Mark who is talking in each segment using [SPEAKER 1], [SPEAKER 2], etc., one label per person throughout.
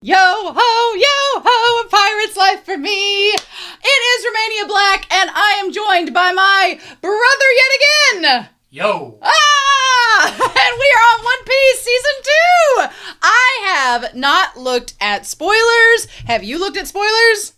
[SPEAKER 1] Yo ho, a pirate's life for me. It is Romania Black, and I am joined by my brother yet again.
[SPEAKER 2] Yo.
[SPEAKER 1] And we are on One Piece Season 2. I have not looked at spoilers. Have you looked at spoilers?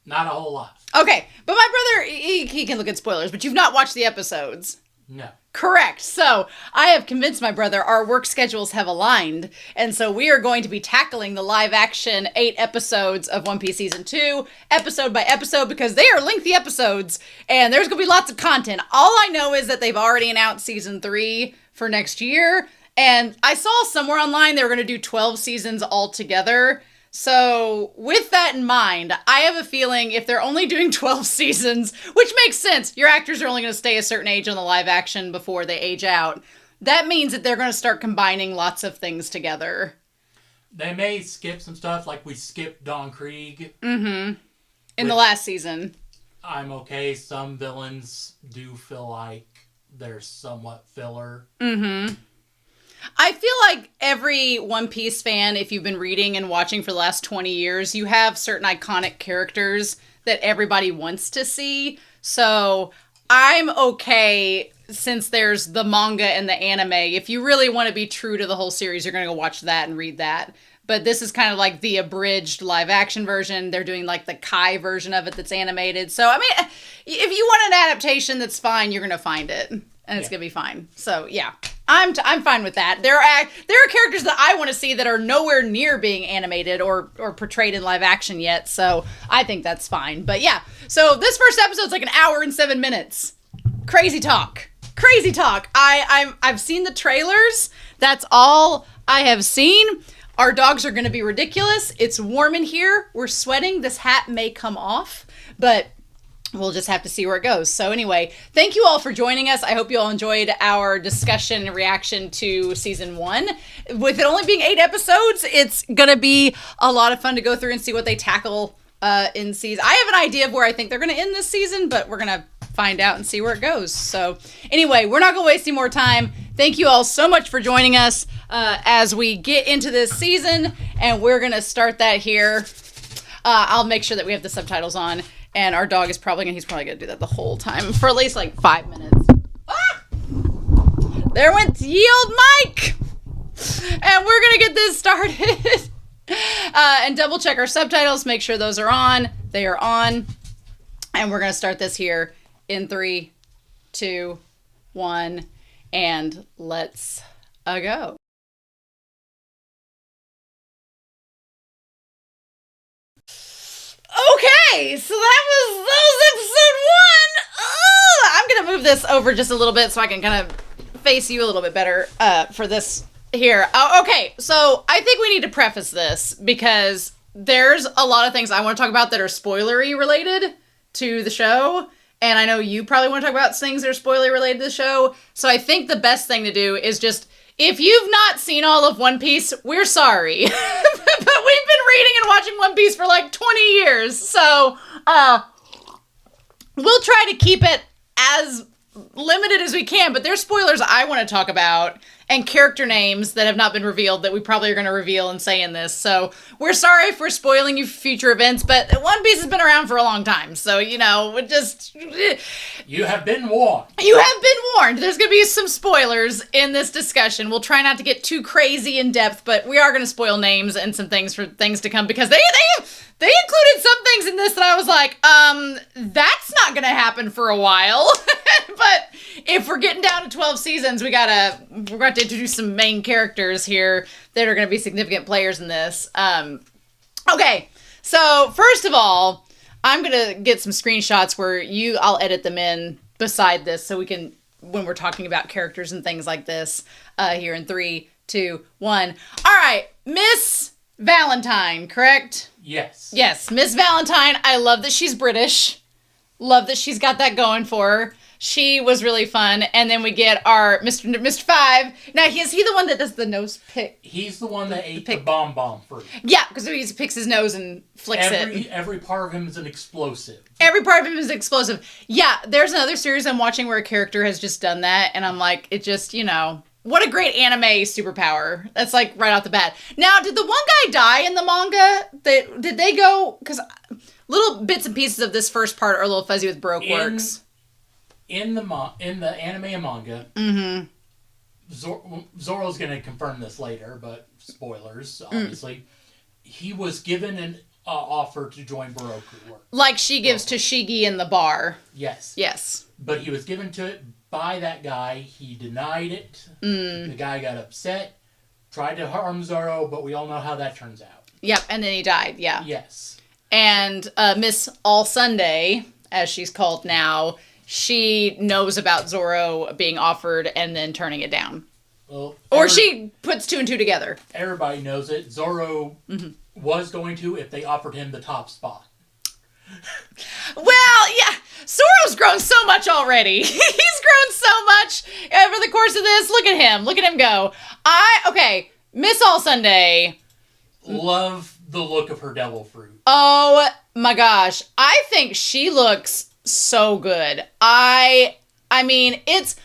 [SPEAKER 2] Not a whole lot.
[SPEAKER 1] Okay, but my brother, he can look at spoilers, but you've not watched the episodes.
[SPEAKER 2] No.
[SPEAKER 1] Correct. So I have convinced my brother our work schedules have aligned. And so we are going to be tackling the live action 8 episodes of One Piece Season 2, episode by episode, because they are lengthy episodes and there's going to be lots of content. All I know is that they've already announced Season 3 for next year. And I saw somewhere online they were going to do 12 seasons altogether. So, with that in mind, I have a feeling if they're only doing 12 seasons, which makes sense, your actors are only going to stay a certain age on the live action before they age out, that means that they're going to start combining lots of things together.
[SPEAKER 2] They may skip some stuff, like we skipped Don Krieg.
[SPEAKER 1] Mm-hmm. In the last season.
[SPEAKER 2] I'm okay. Some villains do feel like they're somewhat filler.
[SPEAKER 1] Mm-hmm. I feel like every One Piece fan, if you've been reading and watching for the last 20 years, you have certain iconic characters that everybody wants to see. So I'm okay since there's the manga and the anime. If you really want to be true to the whole series, you're going to go watch that and read that. But this is kind of like the abridged live action version. They're doing like the Kai version of it that's animated. So, I mean, if you want an adaptation that's fine, you're going to find it. And it's going to be fine. So, yeah. I'm fine with that. There are characters that I want to see that are nowhere near being animated or portrayed in live action yet, so I think that's fine. But yeah, so this first episode's like an hour and 7 minutes. Crazy talk. Crazy talk. I've seen the trailers. That's all I have seen. Our dogs are going to be ridiculous. It's warm in here. We're sweating. This hat may come off, but we'll just have to see where it goes. So anyway, thank you all for joining us. I hope you all enjoyed our discussion and reaction to Season 1. With it only being 8 episodes, it's going to be a lot of fun to go through and see what they tackle in season. I have an idea of where I think they're going to end this season, but we're going to find out and see where it goes. So anyway, we're not going to waste any more time. Thank you all so much for joining us as we get into this season, and we're going to start that here. I'll make sure that we have the subtitles on. And our dog is he's probably going to do that the whole time for at least like 5 minutes. Ah! There went ye old Mike! And we're going to get this started. And double check our subtitles, make sure those are on. They are on. And we're going to start this here in 3, 2, 1. And let's go. Okay, so that was episode 1. I'm going to move this over just a little bit so I can kind of face you a little bit better for this here. Okay, so I think we need to preface this because there's a lot of things I want to talk about that are spoilery related to the show. And I know you probably want to talk about things that are spoilery related to the show. So I think the best thing to do is just, if you've not seen all of One Piece, we're sorry. But we've been reading and watching One Piece for like 20 years. So, we'll try to keep it as limited as we can. But there's spoilers I want to talk about and character names that have not been revealed that we probably are going to reveal and say in this. So, we're sorry for spoiling you future events, but One Piece has been around for a long time. So, you know,
[SPEAKER 2] You have been warned.
[SPEAKER 1] You have been warned. There's going to be some spoilers in this discussion. We'll try not to get too crazy in depth, but we are going to spoil names and some things for things to come because they included some things in this that I was like, that's not going to happen for a while. But if we're getting down to 12 seasons, we're going to introduce some main characters here that are going to be significant players in this. Okay, so first of all, I'm going to get some screenshots where I'll edit them in beside this so we can, when we're talking about characters and things like this, here in 3, 2, 1. All right, Miss Valentine, correct?
[SPEAKER 2] Yes.
[SPEAKER 1] Yes, Miss Valentine. I love that she's British. Love that she's got that going for her. She was really fun. And then we get our Mr. Five. Now, is he the one that does the nose pick?
[SPEAKER 2] He's the one that ate the bomb fruit.
[SPEAKER 1] Yeah, because he picks his nose and flicks it.
[SPEAKER 2] Every part of him is an explosive.
[SPEAKER 1] Every part of him is explosive. Yeah, there's another series I'm watching where a character has just done that. And I'm like, it just, you know, What a great anime superpower. That's like right off the bat. Now, did the one guy die in the manga? Did they go? Because little bits and pieces of this first part are a little fuzzy with Baroque works.
[SPEAKER 2] In the anime and manga, Zoro's going to confirm this later, but spoilers, obviously. He was given an offer to join Baroque work. Like
[SPEAKER 1] she gives to Shigi in the bar.
[SPEAKER 2] Yes.
[SPEAKER 1] Yes.
[SPEAKER 2] But he was given to it by that guy. He denied it. The guy got upset, tried to harm Zoro, but we all know how that turns out.
[SPEAKER 1] Yep, and then he died, yeah.
[SPEAKER 2] Yes. And
[SPEAKER 1] Miss All Sunday, as she's called now, she knows about Zoro being offered and then turning it down. Well, or she puts two and two together.
[SPEAKER 2] Everybody knows it. Zoro was going to if they offered him the top spot.
[SPEAKER 1] Well, yeah. Zoro's grown so much already. He's grown so much over the course of this. Look at him. Look at him go. Okay, Miss All Sunday.
[SPEAKER 2] Love the look of her devil fruit.
[SPEAKER 1] Oh my gosh. I think she looks so good. I mean, it's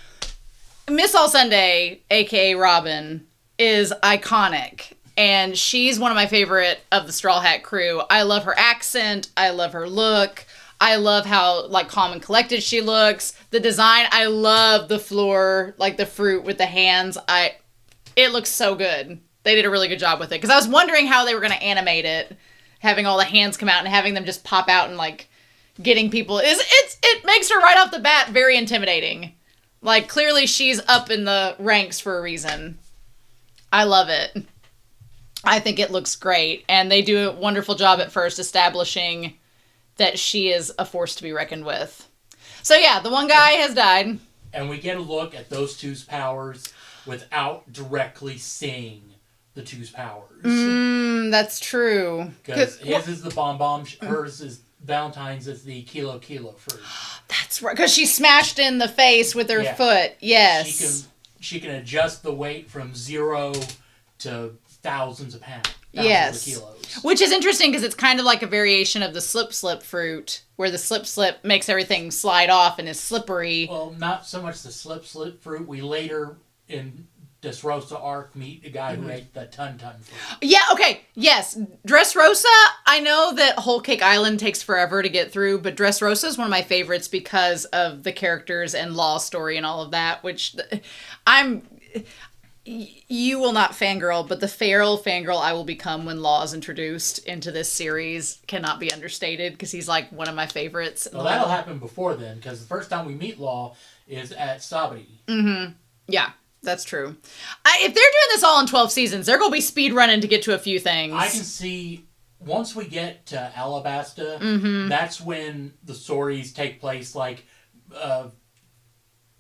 [SPEAKER 1] Miss All Sunday, aka Robin, is iconic. And she's one of my favorite of the Straw Hat crew. I love her accent. I love her look. I love how, like, calm and collected she looks. The design, I love the floor, like, the fruit with the hands. It looks so good. They did a really good job with it. Because I was wondering how they were going to animate it. Having all the hands come out and having them just pop out and, like, getting people. It makes her right off the bat very intimidating. Like, clearly she's up in the ranks for a reason. I love it. I think it looks great. And they do a wonderful job at first establishing that she is a force to be reckoned with. So yeah, the one guy has died.
[SPEAKER 2] And we get a look at those two's powers without directly seeing the two's powers.
[SPEAKER 1] That's true.
[SPEAKER 2] Because his is the bomb, hers is Valentine's is the kilo fruit.
[SPEAKER 1] That's right. Because she smashed in the face with her foot. Yes.
[SPEAKER 2] She can adjust the weight from 0 to thousands of pounds.
[SPEAKER 1] Yes.
[SPEAKER 2] Of kilos.
[SPEAKER 1] Which is interesting because it's kind of like a variation of the slip fruit, where the slip makes everything slide off and is slippery.
[SPEAKER 2] Well, not so much the slip fruit. We later in Dressrosa arc meet the guy who ate the ton fruit.
[SPEAKER 1] Yeah, okay, yes. Dressrosa, I know that Whole Cake Island takes forever to get through, but Dressrosa is one of my favorites because of the characters and Law's story and all of that, which you will not fangirl, but the feral fangirl I will become when Law is introduced into this series cannot be understated because he's like one of my favorites.
[SPEAKER 2] Well, that'll happen before then because the first time we meet Law is at Sabri.
[SPEAKER 1] Yeah, that's true. If they're doing this all in 12 seasons, they're going to be speed running to get to a few things.
[SPEAKER 2] I can see once we get to Alabasta, that's when the stories take place like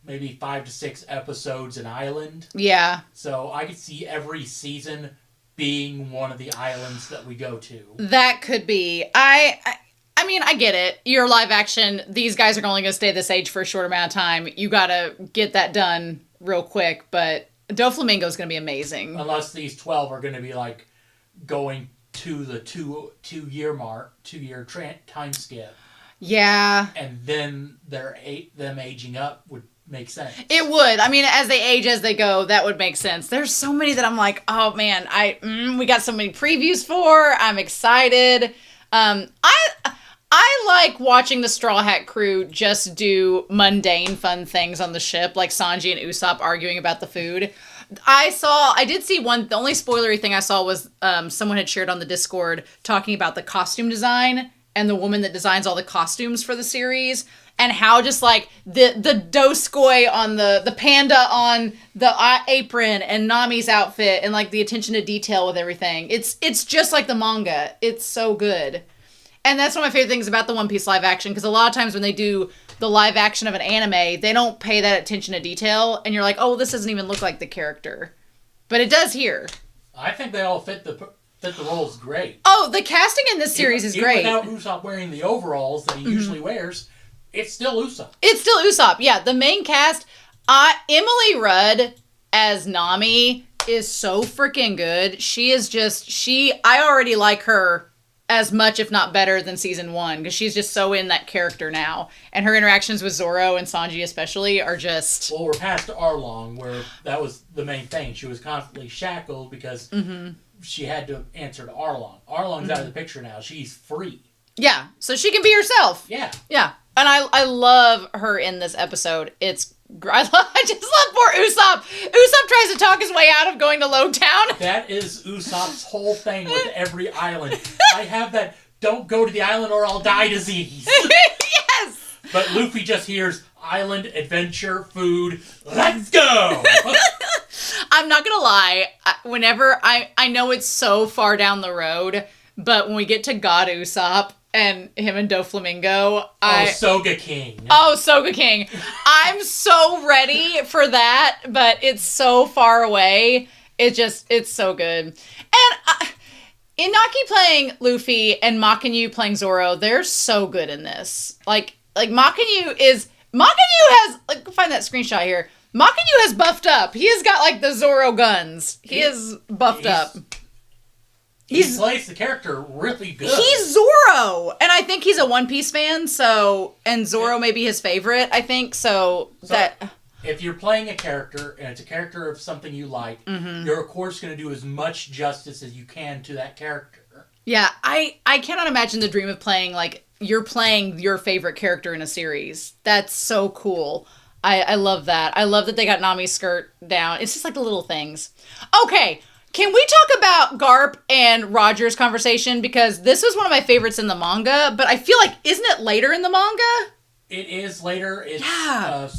[SPEAKER 2] maybe 5 to 6 episodes an island.
[SPEAKER 1] Yeah.
[SPEAKER 2] So I could see every season being one of the islands that we go to.
[SPEAKER 1] That could be. I mean, I get it. You're live action. These guys are only going to stay this age for a short amount of time. You got to get that done real quick. But Doflamingo is going to be amazing.
[SPEAKER 2] Unless these 12 are going to be like going to the two-year mark, 2-year time skip.
[SPEAKER 1] Yeah.
[SPEAKER 2] And then them aging up would make sense.
[SPEAKER 1] It would. I mean, as they age, as they go, that would make sense. There's so many that I'm like, oh man, we got so many previews for. I'm excited. I like watching the Straw Hat crew just do mundane fun things on the ship, like Sanji and Usopp arguing about the food. I did see one, the only spoilery thing I saw was someone had shared on the Discord talking about the costume design and the woman that designs all the costumes for the series, and how just like the Doskoi on the panda on the apron and Nami's outfit and like the attention to detail with everything. It's just like the manga. It's so good. And that's one of my favorite things about the One Piece live action, because a lot of times when they do the live action of an anime, they don't pay that attention to detail, and you're like, oh, this doesn't even look like the character. But it does here.
[SPEAKER 2] I think they all fit the roles great.
[SPEAKER 1] Oh, the casting in this series is great.
[SPEAKER 2] Even without Usopp wearing the overalls that he usually wears, it's still Usopp.
[SPEAKER 1] It's still Usopp, yeah. The main cast, Emily Rudd as Nami is so freaking good. She is just, I already like her as much, if not better, than season 1, because she's just so in that character now. And her interactions with Zoro and Sanji especially are just...
[SPEAKER 2] Well, we're past Arlong, where that was the main thing. She was constantly shackled because she had to answer to Arlong. Arlong's out of the picture now. She's free.
[SPEAKER 1] Yeah, so she can be herself.
[SPEAKER 2] Yeah.
[SPEAKER 1] Yeah. And I love her in this episode. I just love poor Usopp. Usopp tries to talk his way out of going to Loguetown.
[SPEAKER 2] That is Usopp's whole thing with every island. I have that don't go to the island or I'll die disease.
[SPEAKER 1] Yes!
[SPEAKER 2] But Luffy just hears island, adventure, food, let's go!
[SPEAKER 1] I'm not gonna lie, whenever, I know it's so far down the road, but when we get to God Usopp, and him and Doflamingo.
[SPEAKER 2] Soga King.
[SPEAKER 1] Oh, Soga King. I'm so ready for that, but it's so far away. It's so good. And Inaki playing Luffy and Makanyu playing Zoro, they're so good in this. Like Makanyu has, find that screenshot here. Makanyu has buffed up. He has got, like, the Zoro guns. He is buffed up.
[SPEAKER 2] He plays the character really good.
[SPEAKER 1] He's Zoro! And I think he's a One Piece fan, and Zoro may be his favorite, I think,
[SPEAKER 2] if you're playing a character, and it's a character of something you like, you're, of course, going to do as much justice as you can to that character.
[SPEAKER 1] Yeah, I cannot imagine the dream of playing, like, you're playing your favorite character in a series. That's so cool. I love that. I love that they got Nami's skirt down. It's just like the little things. Okay, can we talk about Garp and Roger's conversation? Because this was one of my favorites in the manga, but I feel like, isn't it later in the manga?
[SPEAKER 2] It is later. It's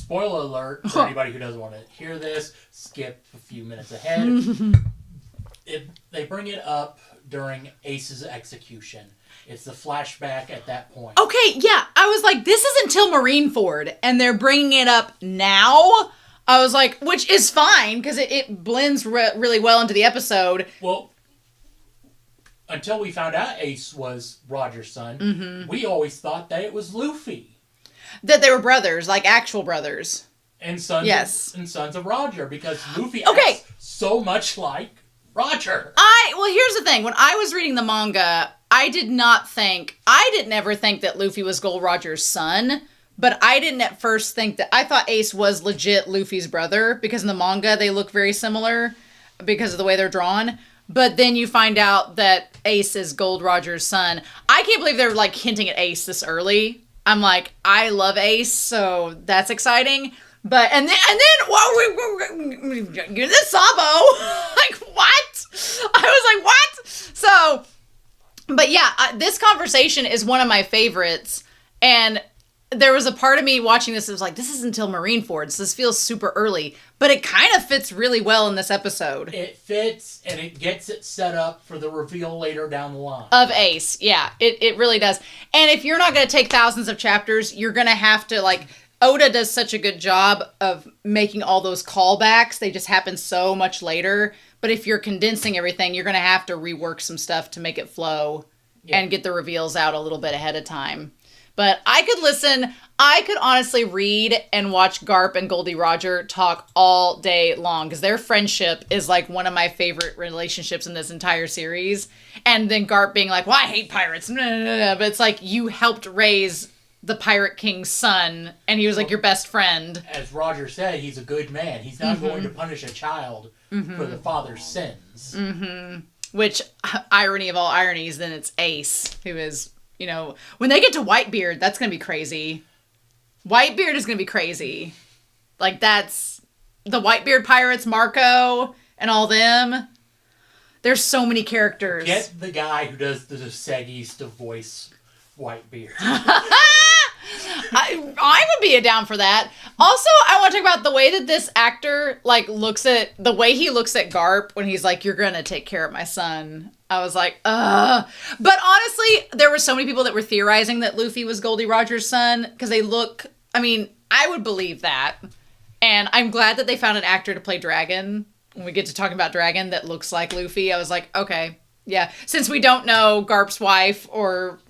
[SPEAKER 2] spoiler alert for anybody who doesn't want to hear this. Skip a few minutes ahead. They bring it up during Ace's execution. It's the flashback at that point.
[SPEAKER 1] Okay, yeah. I was like, this is until Marineford, and they're bringing it up now? I was like, which is fine, because it blends really well into the episode.
[SPEAKER 2] Well, until we found out Ace was Roger's son, we always thought that it was Luffy.
[SPEAKER 1] That they were brothers, like actual brothers.
[SPEAKER 2] And sons of Roger, because Luffy acts so much like Roger.
[SPEAKER 1] Well, here's the thing. When I was reading the manga, I didn't ever think that Luffy was Gold Roger's son. But I didn't at first think that... I thought Ace was legit Luffy's brother, because in the manga they look very similar because of the way they're drawn. But then you find out that Ace is Gold Roger's son. I can't believe they're, like, hinting at Ace this early. I'm like, I love Ace, so that's exciting. But, and then, get this Sabo. Like, what? I was like, what? So, but yeah, this conversation is one of my favorites. And there was a part of me watching this that was like, this is until Marineford, so this feels super early. But it kind of fits really well in this episode.
[SPEAKER 2] It fits, and it gets it set up for the reveal later down the line.
[SPEAKER 1] Of Ace, yeah. It really does. And if you're not going to take thousands of chapters, you're going to have to, like... Oda does such a good job of making all those callbacks. They just happen so much later. But if you're condensing everything, you're going to have to rework some stuff to make it flow and get the reveals out a little bit ahead of time. But I could honestly read and watch Garp and Goldie Roger talk all day long, because their friendship is like one of my favorite relationships in this entire series. And then Garp being like, well, I hate pirates. But it's like, you helped raise the Pirate King's son, and he was like your best friend.
[SPEAKER 2] As Roger said, he's a good man. He's not going to punish a child for the father's sins.
[SPEAKER 1] Which, irony of all ironies, then it's Ace, who is... You know, when they get to Whitebeard, that's going to be crazy. Whitebeard is going to be crazy. Like, that's... The Whitebeard pirates, Marco, and all them. There's so many characters.
[SPEAKER 2] Get the guy who does the Segis to voice Whitebeard.
[SPEAKER 1] I would be down for that. Also, I want to talk about the way that this actor, like, the way he looks at Garp when he's like, you're going to take care of my son. I was like, ugh. But honestly, there were so many people that were theorizing that Luffy was Goldie Roger's son, because they look, I mean, I would believe that. And I'm glad that they found an actor to play Dragon. When we get to talking about Dragon that looks like Luffy, I was like, okay. Yeah, since we don't know Garp's wife we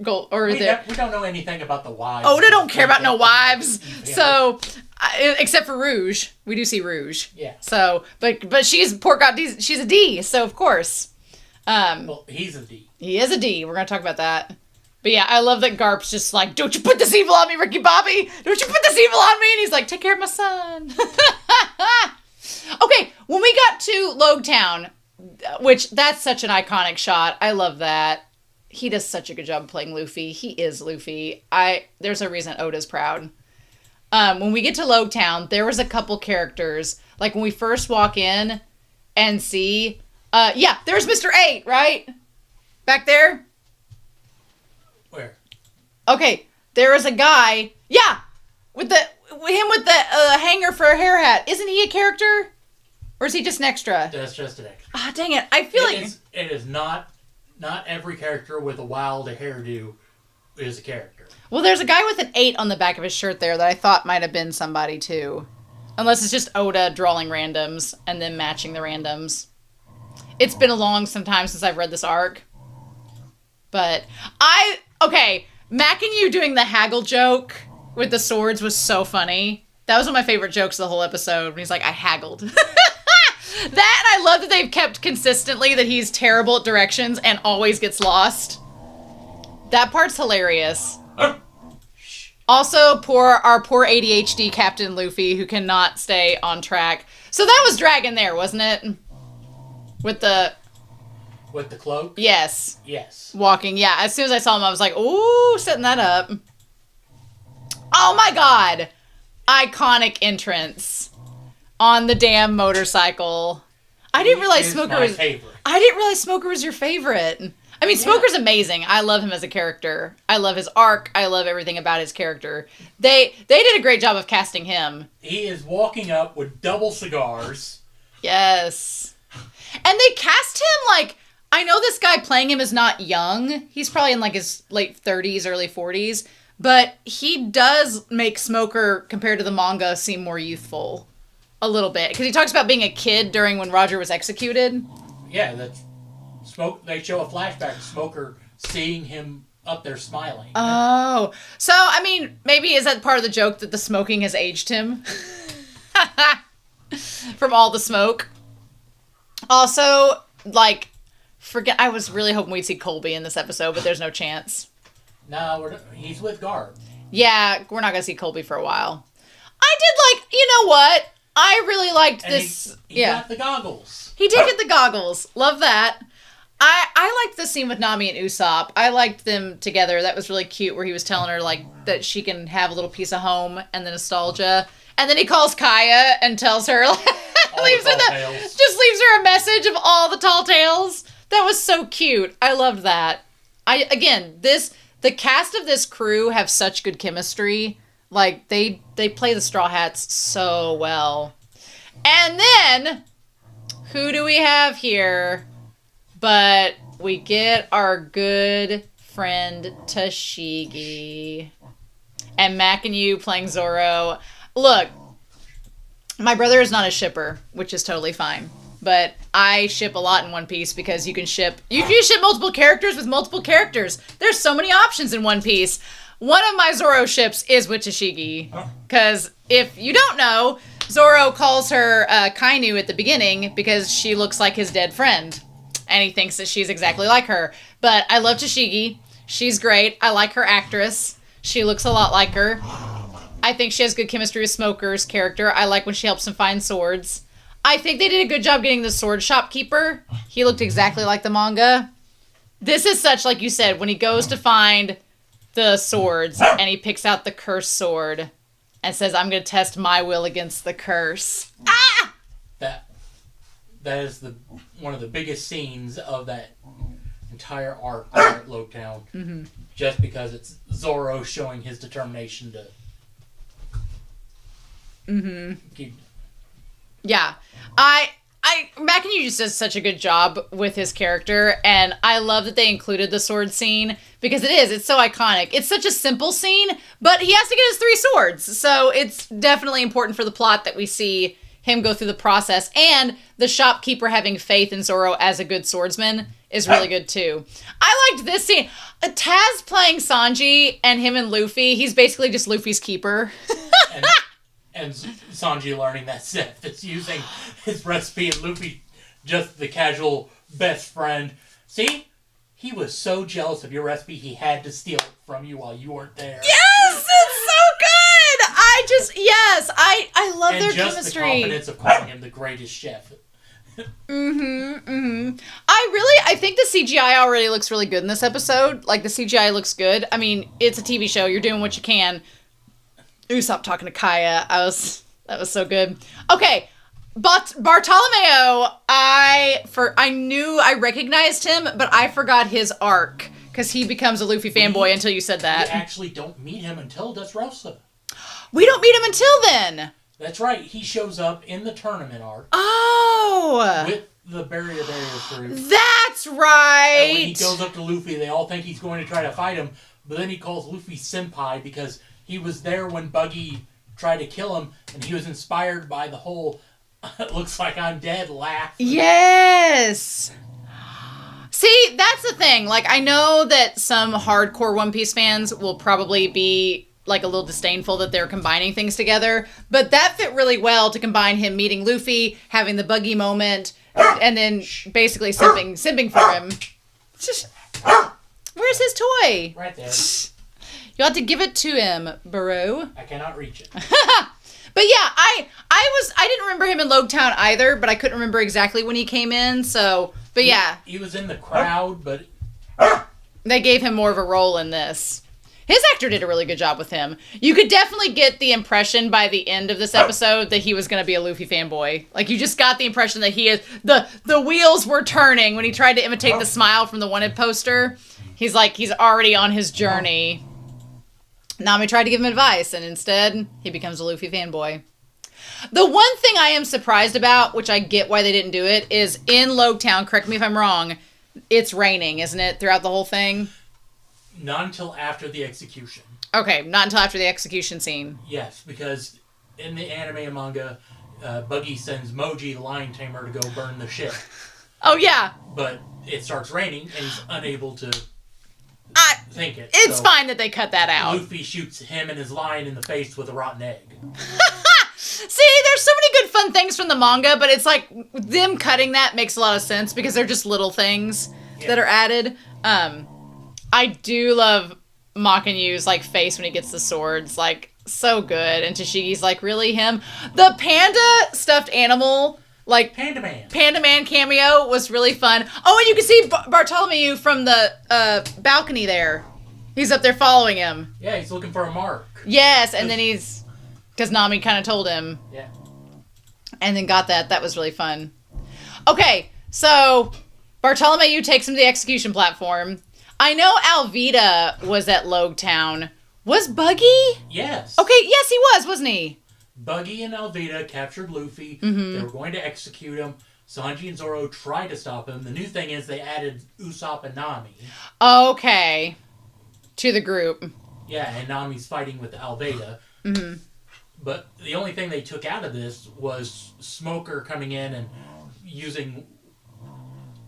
[SPEAKER 1] don't
[SPEAKER 2] know anything about the wives.
[SPEAKER 1] Oda don't care about no wives. So, except for Rouge, we do see Rouge.
[SPEAKER 2] Yeah.
[SPEAKER 1] So, but she's she's a D. So of course,
[SPEAKER 2] Well, he's a D.
[SPEAKER 1] He is a D. We're going to talk about that. But yeah, I love that Garp's just like, don't you put this evil on me, Ricky Bobby! Don't you put this evil on me! And he's like, take care of my son. Okay, when we got to Loguetown, which that's such an iconic shot. I love that. He does such a good job playing Luffy. He is Luffy. There's a reason Oda's proud. When we get to Loguetown, there was a couple characters. Like when we first walk in and see, there's Mr. 8, right? Back there?
[SPEAKER 2] Where?
[SPEAKER 1] Okay, there was a guy, with the hanger for a hair hat. Isn't he a character? Or is he just an extra?
[SPEAKER 2] That's just an extra.
[SPEAKER 1] Ah, dang it. I feel like...
[SPEAKER 2] It is not every character with a wild hairdo is a character.
[SPEAKER 1] Well, there's a guy with an 8 on the back of his shirt there that I thought might have been somebody, too. Unless it's just Oda drawing randoms and then matching the randoms. It's been a long some time since I've read this arc. But okay, Mac and you doing the haggle joke with the swords was so funny. That was one of my favorite jokes of the whole episode when he's like, I haggled. That, and I love that they've kept consistently that he's terrible at directions and always gets lost. That part's hilarious. Also, our poor ADHD Captain Luffy who cannot stay on track. So that was Dragon there, wasn't it? With the
[SPEAKER 2] cloak?
[SPEAKER 1] Yes.
[SPEAKER 2] Yes.
[SPEAKER 1] Walking, yeah. As soon as I saw him, I was like, ooh, setting that up. Oh my god! Iconic entrance on the damn motorcycle. I didn't realize Smoker was...
[SPEAKER 2] favorite.
[SPEAKER 1] I didn't realize Smoker was your favorite. I mean, Smoker's amazing. I love him as a character. I love his arc. I love everything about his character. They did a great job of casting him.
[SPEAKER 2] He is walking up with double cigars.
[SPEAKER 1] Yes. And they cast him like... I know this guy playing him is not young. He's probably in like his late 30s, early 40s. But he does make Smoker, compared to the manga, seem more youthful. A little bit. Because he talks about being a kid during when Roger was executed.
[SPEAKER 2] Yeah, they show a flashback of Smoker seeing him up there smiling.
[SPEAKER 1] Oh. So, I mean, maybe is that part of the joke that the smoking has aged him? From all the smoke. Also, like, I was really hoping we'd see Colby in this episode, but there's no chance.
[SPEAKER 2] No, he's with Garb.
[SPEAKER 1] Yeah, we're not going to see Colby for a while. I did like, you know what? I really liked this.
[SPEAKER 2] He got the goggles.
[SPEAKER 1] He did get the goggles. Love that. I liked the scene with Nami and Usopp. I liked them together. That was really cute where he was telling her like that she can have a little piece of home and the nostalgia. And then he calls Kaya and tells her, leaves her a message of all the tall tales. That was so cute. I loved that. The cast of this crew have such good chemistry. Like, they play the Straw Hats so well. And then, who do we have here? But we get our good friend Tashigi. And Mac and you playing Zoro. Look, my brother is not a shipper, which is totally fine. But I ship a lot in One Piece because you can ship multiple characters with multiple characters. There's so many options in One Piece. One of my Zoro ships is with Tashigi. Because if you don't know, Zoro calls her Kainu at the beginning because she looks like his dead friend. And he thinks that she's exactly like her. But I love Tashigi. She's great. I like her actress. She looks a lot like her. I think she has good chemistry with Smoker's character. I like when she helps him find swords. I think they did a good job getting the sword shopkeeper. He looked exactly like the manga. This is such, like you said, when he goes to find the swords and he picks out the cursed sword and says, I'm going to test my will against the curse. Ah!
[SPEAKER 2] That is one of the biggest scenes of that entire arc there at Loguetown. Mm-hmm. Just because it's Zoro showing his determination to keep...
[SPEAKER 1] Yeah. Mac and you just does such a good job with his character, and I love that they included the sword scene, because it's so iconic. It's such a simple scene, but he has to get his 3 swords, so it's definitely important for the plot that we see him go through the process, and the shopkeeper having faith in Zoro as a good swordsman is really good too. I liked this scene. Taz playing Sanji and him and Luffy, he's basically just Luffy's keeper.
[SPEAKER 2] And Sanji learning that Seth is using his recipe and Luffy just the casual best friend. See? He was so jealous of your recipe, he had to steal it from you while you weren't there.
[SPEAKER 1] Yes! It's so good! I love their chemistry.
[SPEAKER 2] And just the confidence of calling him the greatest chef.
[SPEAKER 1] I think the CGI already looks really good in this episode. Like, the CGI looks good. I mean, it's a TV show. You're doing what you can. Ooh, stop talking to Kaya. That was so good. Okay, but Bartolomeo, I knew I recognized him, but I forgot his arc, because he becomes a Luffy fanboy until you said that.
[SPEAKER 2] We actually don't meet him until Dressrosa.
[SPEAKER 1] We don't meet him until then!
[SPEAKER 2] That's right. He shows up in the tournament arc.
[SPEAKER 1] Oh!
[SPEAKER 2] With the barrier fruit.
[SPEAKER 1] That's right!
[SPEAKER 2] And when he goes up to Luffy, they all think he's going to try to fight him, but then he calls Luffy Senpai because he was there when Buggy tried to kill him, and he was inspired by the whole "it looks like I'm dead" laugh.
[SPEAKER 1] Yes! See, that's the thing. Like, I know that some hardcore One Piece fans will probably be like a little disdainful that they're combining things together, but that fit really well to combine him meeting Luffy, having the Buggy moment, and then basically simping for him. Where's his toy?
[SPEAKER 2] Right there.
[SPEAKER 1] You'll have to give it to him, Baru.
[SPEAKER 2] I cannot reach it.
[SPEAKER 1] But yeah, I didn't remember him in Loguetown either, but I couldn't remember exactly when he came in, so, but yeah.
[SPEAKER 2] He was in the crowd, but
[SPEAKER 1] they gave him more of a role in this. His actor did a really good job with him. You could definitely get the impression by the end of this episode that he was going to be a Luffy fanboy. Like, you just got the impression that he is... The wheels were turning when he tried to imitate the smile from the Wanted poster. He's already on his journey. Nami tried to give him advice, and instead, he becomes a Luffy fanboy. The one thing I am surprised about, which I get why they didn't do it, is in Loguetown, correct me if I'm wrong, it's raining, isn't it, throughout the whole thing?
[SPEAKER 2] Not until after the execution.
[SPEAKER 1] Okay, not until after the execution scene.
[SPEAKER 2] Yes, because in the anime and manga, Buggy sends Moji, the lion tamer, to go burn the ship.
[SPEAKER 1] Oh, yeah.
[SPEAKER 2] But it starts raining, and he's unable to think it.
[SPEAKER 1] It's so fine that they cut that out.
[SPEAKER 2] Luffy shoots him and his lion in the face with a rotten egg.
[SPEAKER 1] See, there's so many good fun things from the manga, but it's like, them cutting that makes a lot of sense, because they're just little things that are added. I do love Makanyu's, like, face when he gets the swords. Like, so good. And Tashigi's like, really him? The panda stuffed animal, like... Panda Man cameo was really fun. Oh, and you can see Bartolomeo from the balcony there. He's up there following him.
[SPEAKER 2] Yeah, he's looking for a mark.
[SPEAKER 1] Yes, and then he's... Because Nami kind of told him.
[SPEAKER 2] Yeah.
[SPEAKER 1] And then got that. That was really fun. Okay, so Bartolomeo takes him to the execution platform. I know Alvida was at Loguetown. Was Buggy?
[SPEAKER 2] Yes.
[SPEAKER 1] Okay, yes he was, wasn't he?
[SPEAKER 2] Buggy and Alvida captured Luffy.
[SPEAKER 1] Mm-hmm.
[SPEAKER 2] They were going to execute him. Sanji and Zoro tried to stop him. The new thing is they added Usopp and Nami.
[SPEAKER 1] Okay. To the group.
[SPEAKER 2] Yeah, and Nami's fighting with Alvida.
[SPEAKER 1] Mm-hmm.
[SPEAKER 2] But the only thing they took out of this was Smoker coming in and using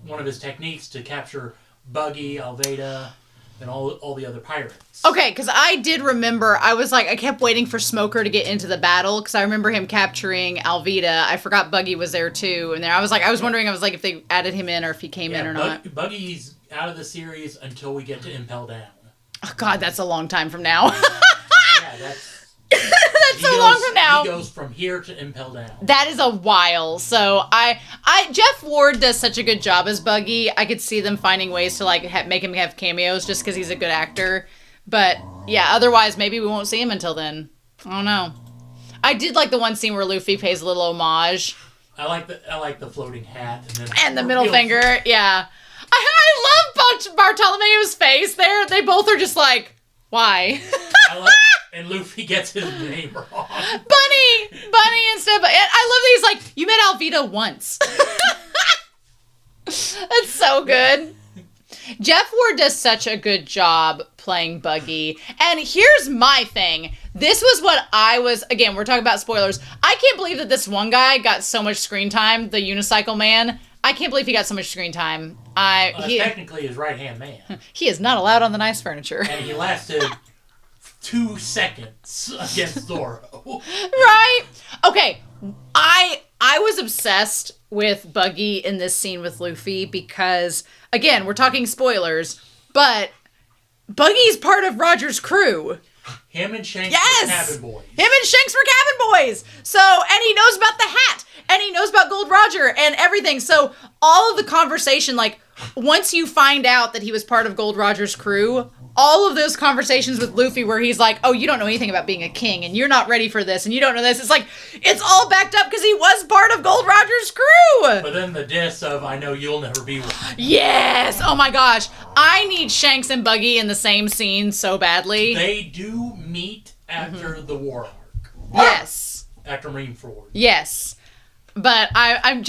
[SPEAKER 2] one of his techniques to capture Buggy, Alvida, and all the other pirates.
[SPEAKER 1] Okay, because I did remember, I kept waiting for Smoker to get into the battle, because I remember him capturing Alvida. I forgot Buggy was there too, and then I was wondering, if they added him in or if he came in or not.
[SPEAKER 2] Buggy's out of the series until we get to Impel Down.
[SPEAKER 1] Oh God, that's a long time from now.
[SPEAKER 2] Yeah, that's...
[SPEAKER 1] long from now.
[SPEAKER 2] He goes from here to Impel Down.
[SPEAKER 1] That is a while. So Jeff Ward does such a good job as Buggy. I could see them finding ways to make him have cameos just because he's a good actor. But yeah, otherwise maybe we won't see him until then. I don't know. I did like the one scene where Luffy pays a little homage.
[SPEAKER 2] I like the floating hat
[SPEAKER 1] and the middle finger. Yeah, I love Bartolomeo's face there. They both are just like, why?
[SPEAKER 2] And Luffy gets his name wrong.
[SPEAKER 1] Bunny instead of... I love that he's like, you met Alvida once. That's so good. Jeff Ward does such a good job playing Buggy. And here's my thing. This was what I was... Again, we're talking about spoilers. I can't believe that this one guy got so much screen time, the unicycle man. I can't believe he got so much screen time.
[SPEAKER 2] He technically his right-hand man.
[SPEAKER 1] He is not allowed on the nice furniture.
[SPEAKER 2] And he lasted 2 seconds against Zoro.
[SPEAKER 1] Right? Okay. I I was obsessed with Buggy in this scene with Luffy because, again, we're talking spoilers, but Buggy's part of Roger's crew.
[SPEAKER 2] Him and Shanks were cabin boys.
[SPEAKER 1] Him and Shanks were cabin boys. So, and he knows about the hat. And he knows about Gold Roger and everything. So, all of the conversation, like, once you find out that he was part of Gold Roger's crew, all of those conversations with Luffy where he's like, oh, you don't know anything about being a king, and you're not ready for this, and you don't know this. It's like, it's all backed up because he was part of Gold Roger's crew.
[SPEAKER 2] But then the diss of, I know you'll never be one.
[SPEAKER 1] Yes! Oh my gosh. I need Shanks and Buggy in the same scene so badly.
[SPEAKER 2] They do meet after the war arc.
[SPEAKER 1] Yes.
[SPEAKER 2] After Marineford.
[SPEAKER 1] Yes. But I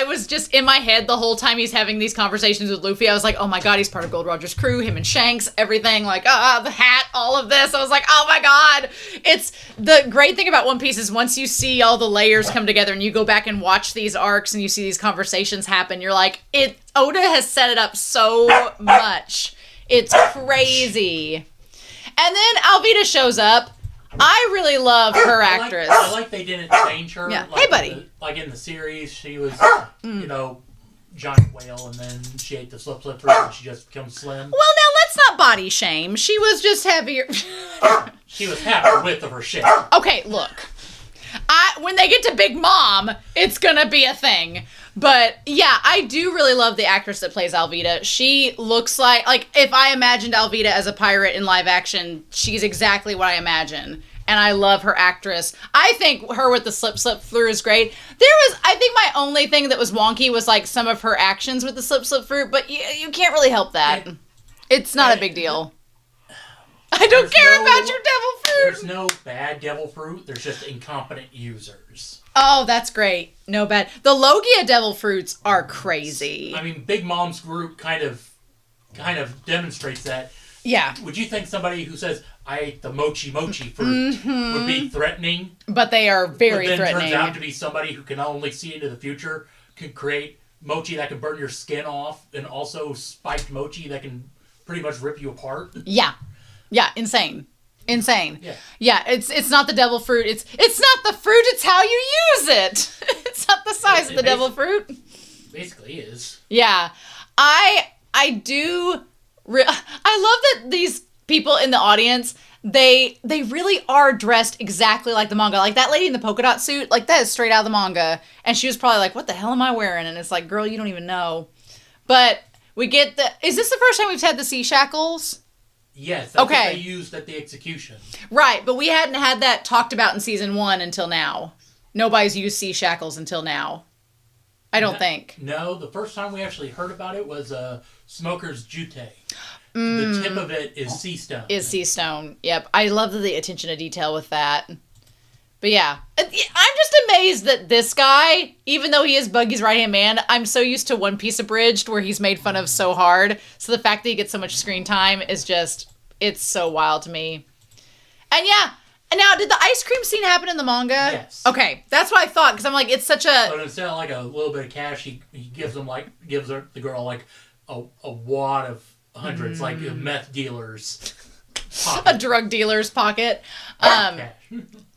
[SPEAKER 1] was just in my head the whole time he's having these conversations with Luffy. I was like, oh my god, he's part of Gold Roger's crew, him and Shanks, everything, like, the hat, all of this. I was like, oh my god. It's the great thing about One Piece is once you see all the layers come together and you go back and watch these arcs and you see these conversations happen, you're like, Oda has set it up so much. It's crazy. And then Alvida shows up. I really love her actress.
[SPEAKER 2] I like they didn't change her.
[SPEAKER 1] Yeah.
[SPEAKER 2] Like
[SPEAKER 1] Hey, buddy.
[SPEAKER 2] Like in the series, she was, giant whale, and then she ate the slip fruit, and she just becomes slim.
[SPEAKER 1] Well, now let's not body shame. She was just heavier.
[SPEAKER 2] She was half the width of her shape.
[SPEAKER 1] Okay, look. When they get to Big Mom, it's gonna be a thing. But yeah, I do really love the actress that plays Alvida. She looks like if I imagined Alvida as a pirate in live action, she's exactly what I imagine. And I love her actress. I think her with the slip fruit is great. I think my only thing that was wonky was like some of her actions with the slip fruit, but you can't really help that. It's not a big deal. I don't care about your devil fruit.
[SPEAKER 2] There's no bad devil fruit. There's just incompetent users.
[SPEAKER 1] Oh, that's great. No bad. The Logia devil fruits are crazy.
[SPEAKER 2] I mean, Big Mom's group kind of demonstrates that.
[SPEAKER 1] Yeah.
[SPEAKER 2] Would you think somebody who says, I ate the mochi fruit would be threatening?
[SPEAKER 1] But they are very
[SPEAKER 2] but then
[SPEAKER 1] threatening.
[SPEAKER 2] Turns out to be somebody who can only see into the future, can create mochi that can burn your skin off, and also spiked mochi that can pretty much rip you apart.
[SPEAKER 1] Yeah. Yeah, insane.
[SPEAKER 2] Yeah.
[SPEAKER 1] Yeah, it's not the devil fruit. It's not the fruit, it's how you use it. It's not the size of the devil fruit.
[SPEAKER 2] Basically is.
[SPEAKER 1] Yeah. I love that these people in the audience, they really are dressed exactly like the manga. Like that lady in the polka dot suit, like that is straight out of the manga. And she was probably like, what the hell am I wearing? And it's like, girl, you don't even know. But we get is this the first time we've had the sea shackles?
[SPEAKER 2] Yes, that's what they used at the execution. Right,
[SPEAKER 1] but we hadn't had that talked about in season 1 until now. Nobody's used sea shackles until now. I don't think.
[SPEAKER 2] No, the first time we actually heard about it was Smoker's Jute. The tip of it is sea stone.
[SPEAKER 1] Sea stone, yep. I love the attention to detail with that. But yeah, I'm just amazed that this guy, even though he is Buggy's right-hand man, I'm so used to One Piece Abridged where he's made fun of so hard. So the fact that he gets so much screen time is just, it's so wild to me. And yeah, and now did the ice cream scene happen in the manga?
[SPEAKER 2] Yes.
[SPEAKER 1] Okay, that's what I thought, because I'm like, it's such a...
[SPEAKER 2] But instead of like a little bit of cash, he gives the girl like a wad of hundreds, like a meth dealer's pocket.
[SPEAKER 1] A drug dealer's pocket.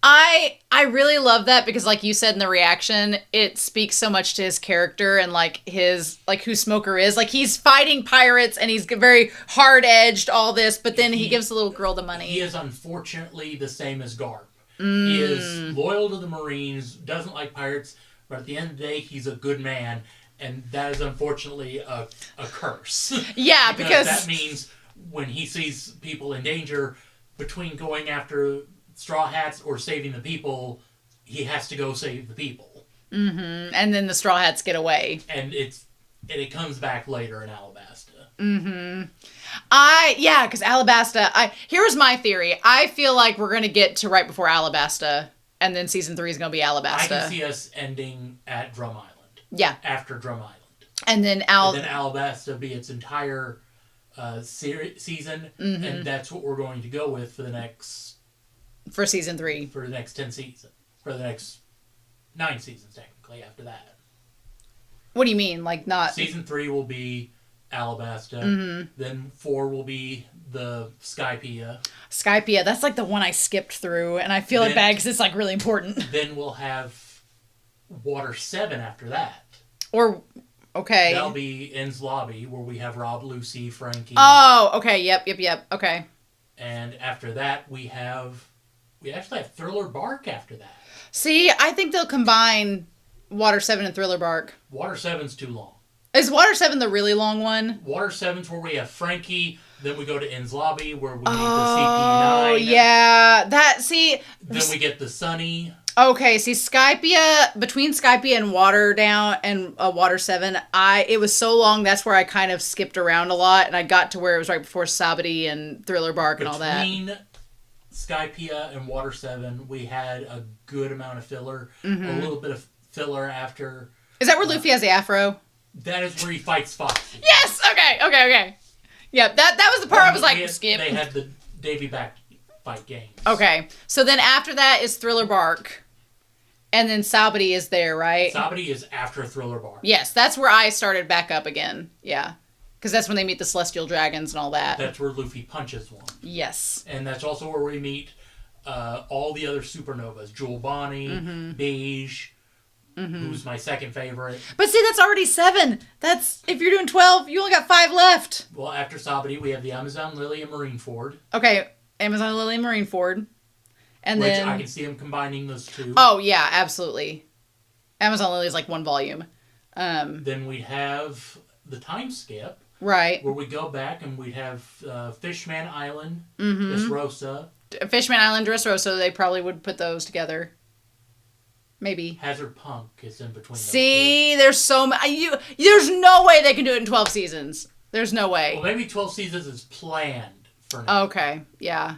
[SPEAKER 1] I really love that because, like you said in the reaction, it speaks so much to his character and like his who Smoker is. Like he's fighting pirates and he's very hard edged, all this, but then he gives the little girl the money.
[SPEAKER 2] He is unfortunately the same as Garp. He is loyal to the Marines, doesn't like pirates, but at the end of the day, he's a good man, and that is unfortunately a curse.
[SPEAKER 1] Yeah, because
[SPEAKER 2] that means when he sees people in danger, between going after Straw Hats or saving the people, he has to go save the people.
[SPEAKER 1] Mm-hmm. And then the Straw Hats get away.
[SPEAKER 2] And it comes back later in Alabasta.
[SPEAKER 1] Mm-hmm. Because Alabasta, here's my theory. I feel like we're going to get to right before Alabasta, and then season 3 is going to be Alabasta.
[SPEAKER 2] I can see us ending at Drum Island.
[SPEAKER 1] Yeah.
[SPEAKER 2] After Drum Island.
[SPEAKER 1] And then
[SPEAKER 2] Alabasta be its entire season, and that's what we're going to go with for
[SPEAKER 1] season 3.
[SPEAKER 2] For the next 10 seasons. For the next 9 seasons, technically, after that.
[SPEAKER 1] What do you mean? Like, not...
[SPEAKER 2] Season 3 will be Alabasta.
[SPEAKER 1] Mm-hmm.
[SPEAKER 2] Then 4 will be the Skypiea.
[SPEAKER 1] Skypiea, that's like the one I skipped through, and I feel bad because it's like really important.
[SPEAKER 2] Then we'll have Water 7 after that.
[SPEAKER 1] Or, okay.
[SPEAKER 2] That'll be Enn's Lobby, where we have Rob, Lucy, Frankie.
[SPEAKER 1] Oh, okay. Yep. Okay.
[SPEAKER 2] And after that, we actually have Thriller Bark after that.
[SPEAKER 1] See, I think they'll combine Water 7 and Thriller Bark.
[SPEAKER 2] Water 7's too long.
[SPEAKER 1] Is Water 7 the really long one?
[SPEAKER 2] Water 7's where we have Frankie, then we go to Enn's Lobby, where we meet the CP9.
[SPEAKER 1] Oh, yeah.
[SPEAKER 2] Then we get the Sunny.
[SPEAKER 1] Okay, see, Skypia, between Skypia and Waterdown and Water 7, it was so long, that's where I kind of skipped around a lot, and I got to where it was right before Sabadi and Thriller Bark and all that.
[SPEAKER 2] Between Skypia and Water 7, we had a good amount of filler, a little bit of filler after.
[SPEAKER 1] Is that where Luffy has the afro?
[SPEAKER 2] That is where he fights Foxy.
[SPEAKER 1] Yes! Okay. Yeah, that was the part I was like, skip.
[SPEAKER 2] They had the Davy back fight games.
[SPEAKER 1] Okay, so then after that is Thriller Bark. And then Sabadi is there, right?
[SPEAKER 2] Sabadi is after Thriller Bark.
[SPEAKER 1] Yes, that's where I started back up again. Yeah. Because that's when they meet the Celestial Dragons and all that.
[SPEAKER 2] That's where Luffy punches one.
[SPEAKER 1] Yes.
[SPEAKER 2] And that's also where we meet all the other supernovas. Jewel Bonnie, Beige, who's my second favorite.
[SPEAKER 1] But see, that's already 7. That's, if you're doing 12, you only got 5 left.
[SPEAKER 2] Well, after Sabadi, we have the Amazon Lily and Marineford.
[SPEAKER 1] Okay, Amazon Lily and Marineford.
[SPEAKER 2] Which I can see them combining those two.
[SPEAKER 1] Oh, yeah, absolutely. Amazon Lily is like 1 volume.
[SPEAKER 2] Then we have the time skip.
[SPEAKER 1] Right.
[SPEAKER 2] Where we go back and we have Fishman Island, Dressrosa.
[SPEAKER 1] Fishman Island, Dressrosa, they probably would put those together. Maybe.
[SPEAKER 2] Hazard Punk is in between.
[SPEAKER 1] See, there's so many. There's no way they can do it in 12 seasons. There's no way.
[SPEAKER 2] Well, maybe 12 seasons is planned for now.
[SPEAKER 1] Okay, yeah.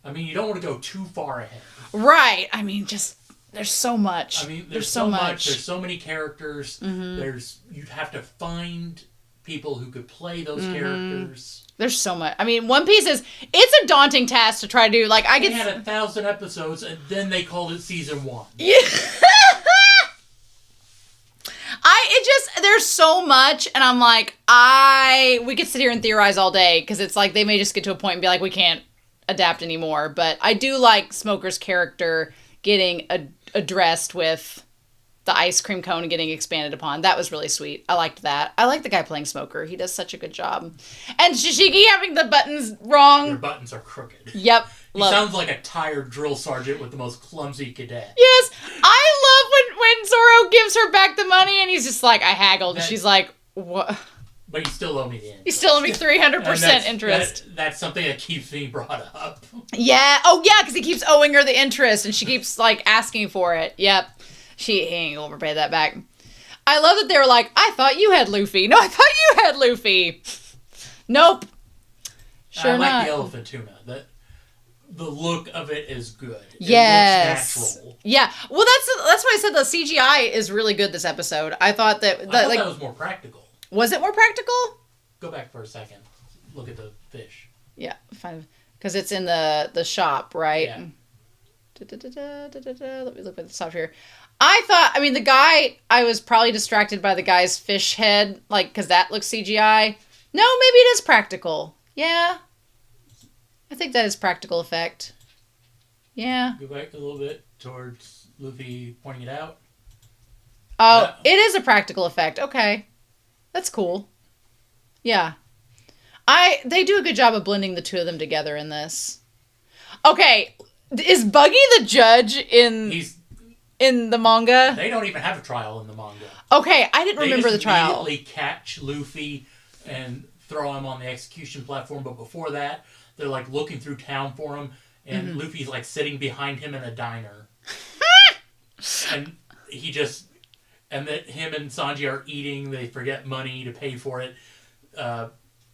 [SPEAKER 2] I mean, you don't want to go too far ahead.
[SPEAKER 1] Right. I mean, just, there's so much.
[SPEAKER 2] I mean, there's so much. There's so many characters. You'd have to find people who could play those characters.
[SPEAKER 1] There's so much. I mean, One Piece it's a daunting task to try to do. Like,
[SPEAKER 2] They had 1,000 episodes, and then they called it season 1.
[SPEAKER 1] Yeah. There's so much, and I'm like, we could sit here and theorize all day, because it's like, they may just get to a point and be like, we can't adapt anymore, but I do like Smoker's character getting addressed with the ice cream cone and getting expanded upon. That was really sweet. I liked that. I like the guy playing Smoker. He does such a good job. And Shishigi having the buttons wrong.
[SPEAKER 2] Your buttons are crooked.
[SPEAKER 1] Yep.
[SPEAKER 2] He sounds like a tired drill sergeant with the most clumsy cadet.
[SPEAKER 1] Yes. I love when Zoro gives her back the money and he's just like, I haggled. And she's like, what?
[SPEAKER 2] But you still owe me the interest.
[SPEAKER 1] You still owe me 300% interest.
[SPEAKER 2] That's something that keeps being brought up.
[SPEAKER 1] Yeah. Oh, yeah, because he keeps owing her the interest and she keeps, like, asking for it. Yep. He ain't gonna pay that back. I love that they were like, I thought you had Luffy. No, I thought you had Luffy. Nope. Sure not.
[SPEAKER 2] I like the elephant tuna. The look of it is good.
[SPEAKER 1] Yes.
[SPEAKER 2] It looks natural.
[SPEAKER 1] Yeah. Well, that's why I said the CGI is really good this episode. I thought that
[SPEAKER 2] that was more practical.
[SPEAKER 1] Was it more practical?
[SPEAKER 2] Go back for a second. Look at the fish.
[SPEAKER 1] Yeah, fine. Because it's in the shop, right?
[SPEAKER 2] Yeah.
[SPEAKER 1] Let me look at the top here. The guy, I was probably distracted by the guy's fish head, like, because that looks CGI. No, maybe it is practical. Yeah. I think that is practical effect. Yeah.
[SPEAKER 2] Go back a little bit towards Luffy pointing it out.
[SPEAKER 1] Oh, it is a practical effect. Okay. That's cool. Yeah. They do a good job of blending the two of them together in this. Okay. Is Buggy the judge in the manga?
[SPEAKER 2] They don't even have a trial in the manga.
[SPEAKER 1] Okay, I didn't remember the trial.
[SPEAKER 2] They immediately catch Luffy and throw him on the execution platform, but before that, they're like looking through town for him, and Luffy's like sitting behind him in a diner. And him and Sanji are eating, they forget money to pay for it.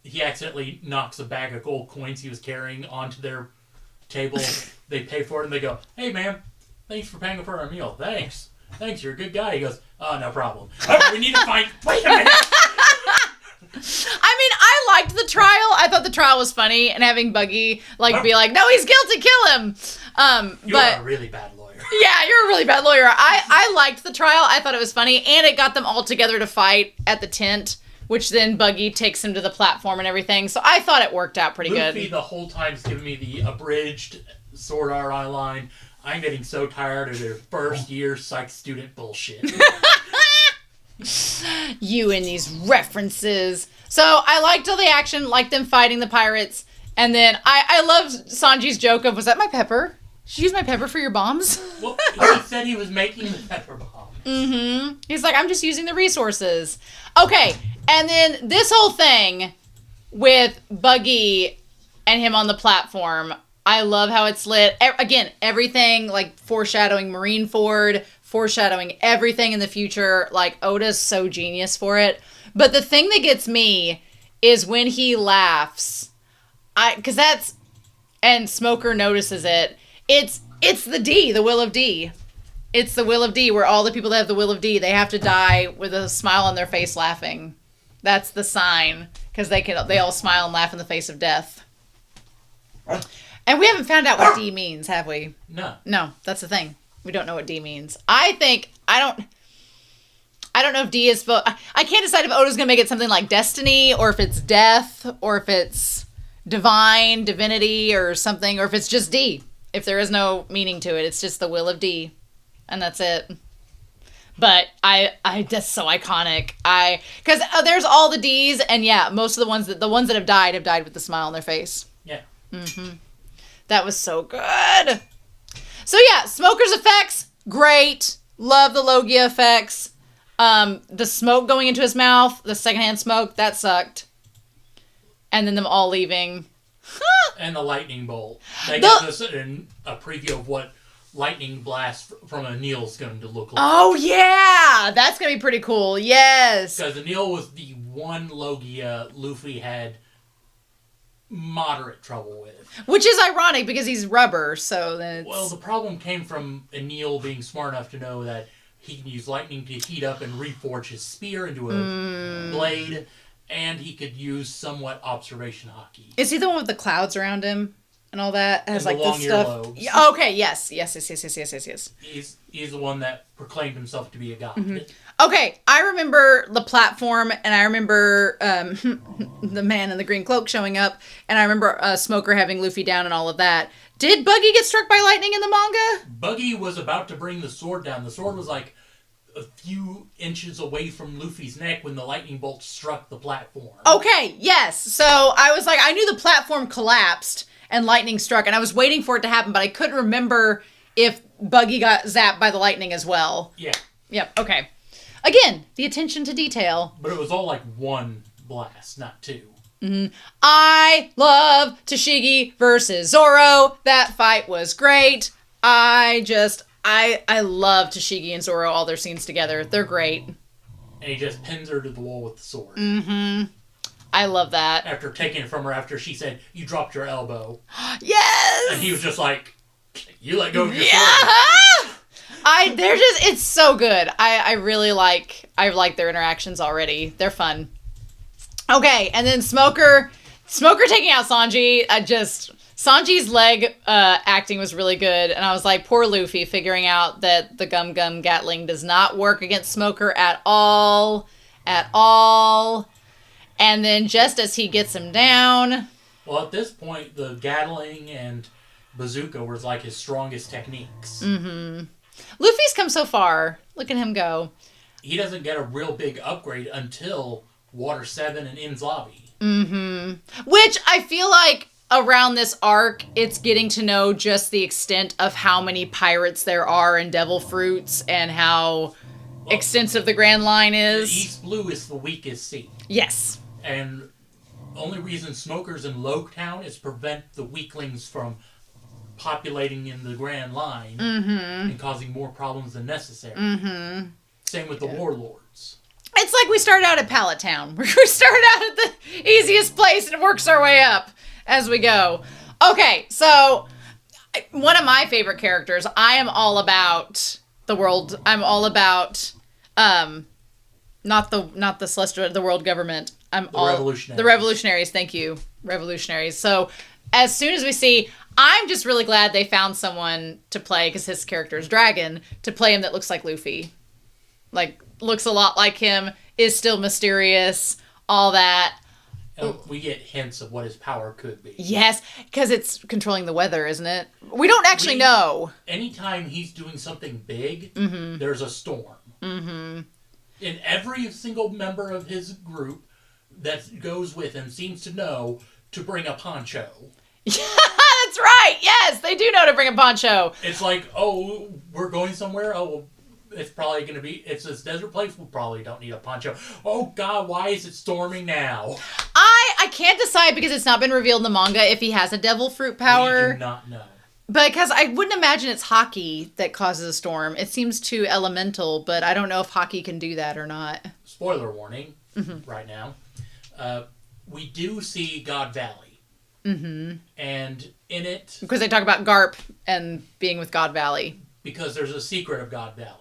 [SPEAKER 2] He accidentally knocks a bag of gold coins he was carrying onto their table. They pay for it and they go, hey man, thanks for paying for our meal. Thanks, you're a good guy. He goes, oh, no problem. We need to find, wait a minute.
[SPEAKER 1] I mean, I liked the trial. I thought the trial was funny, and having Buggy be like, no, he's guilty, kill him.
[SPEAKER 2] You're a really bad lawyer.
[SPEAKER 1] Yeah, you're a really bad lawyer. I liked the trial. I thought it was funny, and it got them all together to fight at the tent, which then Buggy takes him to the platform and everything. So I thought it worked out pretty good.
[SPEAKER 2] Luffy the whole time's giving me the abridged Sword Art Online. I'm getting so tired of their first year psych student bullshit.
[SPEAKER 1] You and these references. So I liked all the action, liked them fighting the pirates. And then I loved Sanji's joke of, was that my pepper? Did you use my pepper for your bombs?
[SPEAKER 2] Well, he said he was making the pepper bombs.
[SPEAKER 1] Mm-hmm. He's like, I'm just using the resources. Okay, and then this whole thing with Buggy and him on the platform, I love how it's lit. Again, everything, like, foreshadowing Marineford, foreshadowing everything in the future. Like, Oda's so genius for it. But the thing that gets me is when he laughs. Because that's... And Smoker notices it. It's the D, the will of D. It's the will of D, where all the people that have the will of D, they have to die with a smile on their face laughing. That's the sign. Because they all smile and laugh in the face of death. And we haven't found out what D means, have we?
[SPEAKER 2] No.
[SPEAKER 1] No, that's the thing. We don't know what D means. I don't know if D is... I can't decide if Oda's going to make it something like destiny, or if it's death, or if it's divinity, or something, or if it's just D. If there is no meaning to it, it's just the will of D. And that's it. But that's so iconic. Because there's all the D's, and yeah, most of the ones that have died with the smile on their face.
[SPEAKER 2] Yeah.
[SPEAKER 1] Mm-hmm. That was so good. So yeah, Smoker's effects, great. Love the Logia effects. The smoke going into his mouth, the secondhand smoke, that sucked. And then them all leaving.
[SPEAKER 2] And the lightning bolt. They gave us a preview of what lightning blast from Anil's going to look like.
[SPEAKER 1] Oh yeah, that's going to be pretty cool. Yes.
[SPEAKER 2] Because Anil was the one Logia Luffy had moderate trouble with.
[SPEAKER 1] Which is ironic because he's rubber, so then it's...
[SPEAKER 2] Well, the problem came from Anil being smart enough to know that he can use lightning to heat up and reforge his spear into a blade, and he could use somewhat observation hockey.
[SPEAKER 1] Is he the one with the clouds around him and all that? Has
[SPEAKER 2] and
[SPEAKER 1] like
[SPEAKER 2] the long
[SPEAKER 1] this stuff.
[SPEAKER 2] earlobes.
[SPEAKER 1] Yeah, okay, yes.
[SPEAKER 2] He's the one that proclaimed himself to be a god.
[SPEAKER 1] Mm-hmm. Okay, I remember the platform, and I remember the man in the green cloak showing up, and I remember Smoker having Luffy down and all of that. Did Buggy get struck by lightning in the manga?
[SPEAKER 2] Buggy was about to bring the sword down. The sword was like a few inches away from Luffy's neck when the lightning bolt struck the platform.
[SPEAKER 1] Okay, yes. So I was like, I knew the platform collapsed and lightning struck, and I was waiting for it to happen, but I couldn't remember if Buggy got zapped by the lightning as well.
[SPEAKER 2] Yeah.
[SPEAKER 1] Yep, okay. Again, the attention to detail.
[SPEAKER 2] But it was all like one blast, not two.
[SPEAKER 1] Mm-hmm. I love Tashigi versus Zoro. That fight was great. I love Tashigi and Zoro, all their scenes together. They're great.
[SPEAKER 2] And he just pins her to the wall with the sword.
[SPEAKER 1] Mm-hmm. I love that.
[SPEAKER 2] After taking it from her after she said, "You dropped your elbow."
[SPEAKER 1] Yes!
[SPEAKER 2] And he was just like, "You let go of your sword."
[SPEAKER 1] It's so good. I really like their interactions already. They're fun. Okay, and then Smoker taking out Sanji. Sanji's leg acting was really good, and I was like, poor Luffy figuring out that the Gum Gum Gatling does not work against Smoker at all. And then just as he gets him down...
[SPEAKER 2] Well, at this point, the Gatling and Bazooka were like his strongest techniques.
[SPEAKER 1] Mm-hmm. Luffy's come so far. Look at him go.
[SPEAKER 2] He doesn't get a real big upgrade until Water 7 and In's Lobby.
[SPEAKER 1] Mm-hmm. Which I feel like around this arc, it's getting to know just the extent of how many pirates there are in Devil Fruits and how extensive the Grand Line is.
[SPEAKER 2] The East Blue is the weakest sea.
[SPEAKER 1] Yes.
[SPEAKER 2] And the only reason Smoker's in Loguetown is prevent the weaklings from populating in the Grand Line and causing more problems than necessary. Mm-hmm. Same with the warlords.
[SPEAKER 1] It's like we start out at Pallet Town. We start out at the easiest place and it works our way up as we go. Okay, so one of my favorite characters, I am all about the world. I'm all about not the celestial, the world government.
[SPEAKER 2] Revolutionaries.
[SPEAKER 1] The revolutionaries, thank you. Revolutionaries. So as soon as we see, I'm just really glad they found someone to play, because his character is Dragon, to play him that looks like Luffy. Like, looks a lot like him, is still mysterious, all that.
[SPEAKER 2] We get hints of what his power could be.
[SPEAKER 1] Yes, because it's controlling the weather, isn't it? We don't actually know.
[SPEAKER 2] Anytime he's doing something big, there's a storm. And every single member of his group that goes with him seems to know to bring a poncho.
[SPEAKER 1] Yeah, that's right. Yes, they do know to bring a poncho.
[SPEAKER 2] It's like, oh, we're going somewhere. Oh, well, it's probably going to be, it's this desert place. We probably don't need a poncho. Oh, God, why is it storming now?
[SPEAKER 1] I can't decide because it's not been revealed in the manga if he has a devil fruit power.
[SPEAKER 2] We do not know.
[SPEAKER 1] Because I wouldn't imagine it's hockey that causes a storm. It seems too elemental, but I don't know if hockey can do that or not.
[SPEAKER 2] Spoiler warning right now. We do see God Valley. And in it...
[SPEAKER 1] Because they talk about Garp and being with God Valley.
[SPEAKER 2] Because there's a secret of God Valley.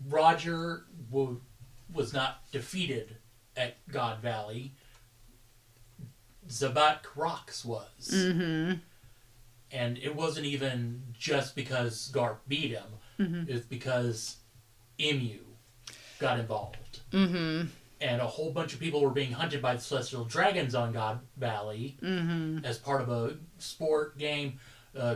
[SPEAKER 2] Roger was not defeated at God Valley. Zabak Rocks was. And it wasn't even just because Garp beat him. It's because Emu got involved. And a whole bunch of people were being hunted by the celestial dragons on God Valley as part of a sport game.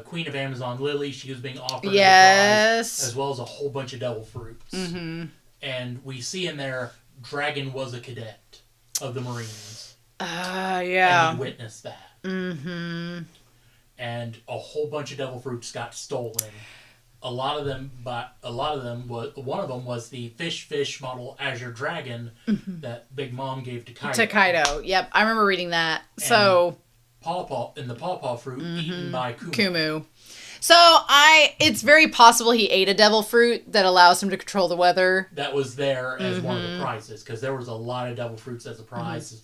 [SPEAKER 2] Queen of Amazon, Lily, she was being offered a prize, as well as a whole bunch of devil fruits. And we see in there, Dragon was a cadet of the Marines. And we witnessed that. And a whole bunch of devil fruits got stolen. One of them was the fish model Azure Dragon that Big Mom gave to Kaido.
[SPEAKER 1] To Kaido, yep, I remember reading that.
[SPEAKER 2] And
[SPEAKER 1] so
[SPEAKER 2] the pawpaw fruit eaten by
[SPEAKER 1] Kumu. So it's very possible he ate a devil fruit that allows him to control the weather.
[SPEAKER 2] That was there as one of the prizes because there was a lot of devil fruits as a prize.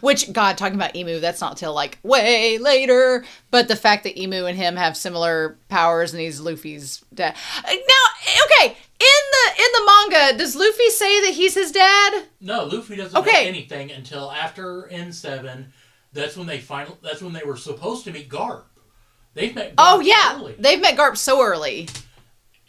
[SPEAKER 1] Which, God, talking about Emu, that's not till like way later. But the fact that Emu and him have similar powers and he's Luffy's dad. Now, okay, in the manga, does Luffy say that he's his dad?
[SPEAKER 2] No, Luffy doesn't know anything until after N7. That's when they were supposed to meet Garp. They've met Garp early.
[SPEAKER 1] They've met Garp so early.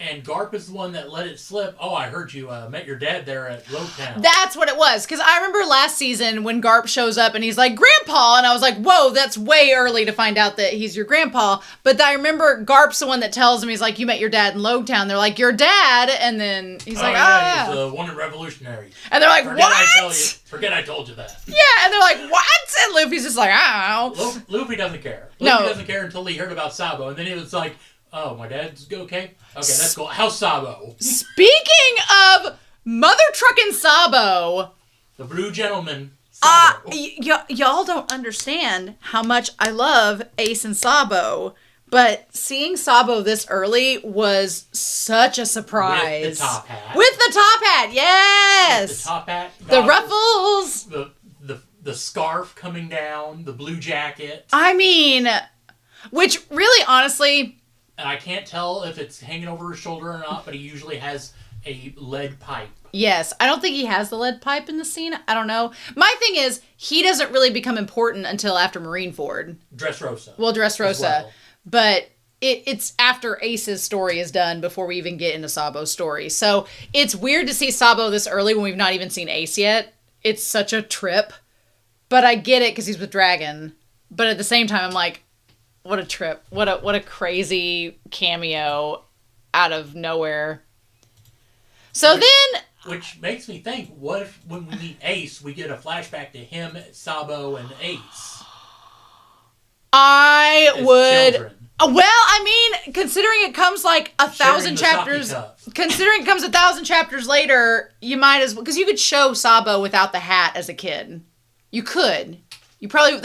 [SPEAKER 2] And Garp is the one that let it slip. Oh, I heard you met your dad there at Loguetown.
[SPEAKER 1] That's what it was. Because I remember last season when Garp shows up and he's like, Grandpa! And I was like, whoa, that's way early to find out that he's your grandpa. But I remember Garp's the one that tells him, he's like, you met your dad in Loguetown. They're like, your dad? And then he's like, yeah.
[SPEAKER 2] He's the one in Revolutionary.
[SPEAKER 1] And they're like, what?
[SPEAKER 2] Forget I told you that.
[SPEAKER 1] Yeah, and they're like, what? And Luffy's just like, I don't know.
[SPEAKER 2] Luffy doesn't care. Luffy doesn't care until he heard about Sabo. And then he was like, oh, my dad's okay? Okay, that's cool. How's Sabo?
[SPEAKER 1] Speaking of Mother Truckin' Sabo.
[SPEAKER 2] The Blue Gentleman, Sabo.
[SPEAKER 1] Y'all don't understand how much I love Ace and Sabo. But seeing Sabo this early was such a surprise.
[SPEAKER 2] With the top hat.
[SPEAKER 1] With the top hat, yes!
[SPEAKER 2] With the top hat.
[SPEAKER 1] The ruffles.
[SPEAKER 2] The scarf coming down. The blue jacket.
[SPEAKER 1] I mean, which really, honestly...
[SPEAKER 2] And I can't tell if it's hanging over his shoulder or not, but he usually has a lead pipe.
[SPEAKER 1] Yes. I don't think he has the lead pipe in the scene. I don't know. My thing is, he doesn't really become important until after Marineford.
[SPEAKER 2] Dressrosa.
[SPEAKER 1] Well, Dressrosa.
[SPEAKER 2] Well.
[SPEAKER 1] But it's after Ace's story is done before we even get into Sabo's story. So it's weird to see Sabo this early when we've not even seen Ace yet. It's such a trip. But I get it because he's with Dragon. But at the same time, I'm like, what a trip. What a crazy cameo out of nowhere. So
[SPEAKER 2] Which makes me think, what if when we meet Ace, we get a flashback to him, Sabo, and Ace?
[SPEAKER 1] I would...
[SPEAKER 2] Children.
[SPEAKER 1] Well, I mean, considering it comes like 1,000 chapters... Considering it comes 1,000 chapters later, you might as well... Because you could show Sabo without the hat as a kid. You could. You probably...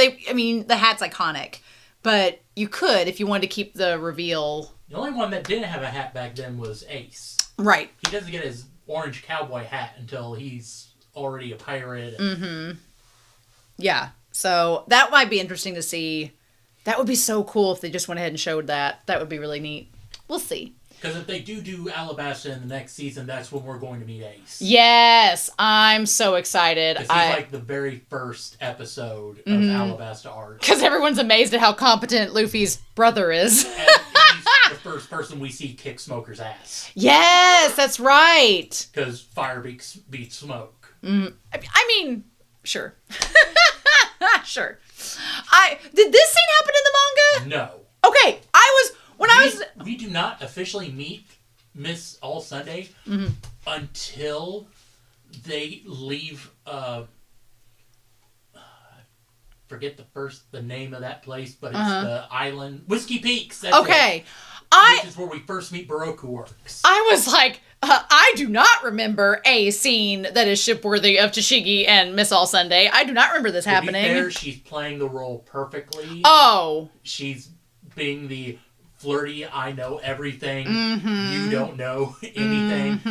[SPEAKER 1] the hat's iconic. But you could if you wanted to keep the reveal.
[SPEAKER 2] The only one that didn't have a hat back then was Ace.
[SPEAKER 1] Right.
[SPEAKER 2] He doesn't get his orange cowboy hat until he's already a pirate.
[SPEAKER 1] Yeah. So that might be interesting to see. That would be so cool if they just went ahead and showed that. That would be really neat. We'll see.
[SPEAKER 2] Because if they do Alabasta in the next season, that's when we're going to meet Ace.
[SPEAKER 1] Yes, I'm so excited.
[SPEAKER 2] Because he's like the very first episode of Alabasta arc.
[SPEAKER 1] Because everyone's amazed at how competent Luffy's brother is.
[SPEAKER 2] And he's the first person we see kick Smoker's ass.
[SPEAKER 1] Yes, that's right.
[SPEAKER 2] Because fire beats smoke.
[SPEAKER 1] I mean, Sure. Sure. Did this scene happen in the manga?
[SPEAKER 2] No.
[SPEAKER 1] Okay,
[SPEAKER 2] We do not officially meet Miss All Sunday until they leave. Forget the name of that place, but it's the island Whiskey Peaks. That's
[SPEAKER 1] okay.
[SPEAKER 2] Which is where we first meet Baroku Works.
[SPEAKER 1] I was like, I do not remember a scene that is ship-worthy of Tashigi and Miss All Sunday. I do not remember this happening.
[SPEAKER 2] To be fair, she's playing the role perfectly.
[SPEAKER 1] Oh.
[SPEAKER 2] She's being the flirty, I know everything, you don't know anything.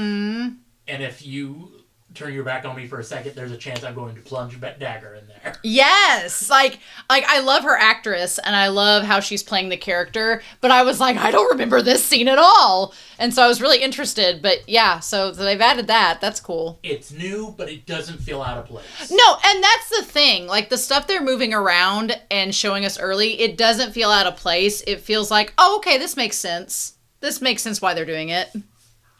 [SPEAKER 2] And if you turn your back on me for a second, there's a chance I'm going to plunge a dagger in there.
[SPEAKER 1] Yes! Like I love her actress, and I love how she's playing the character, but I was like, I don't remember this scene at all! And so I was really interested, but yeah, so they've added that. That's cool.
[SPEAKER 2] It's new, but it doesn't feel out of place.
[SPEAKER 1] No, and that's the thing. Like, the stuff they're moving around and showing us early, it doesn't feel out of place. It feels like, oh, okay, this makes sense. This makes sense why they're doing it.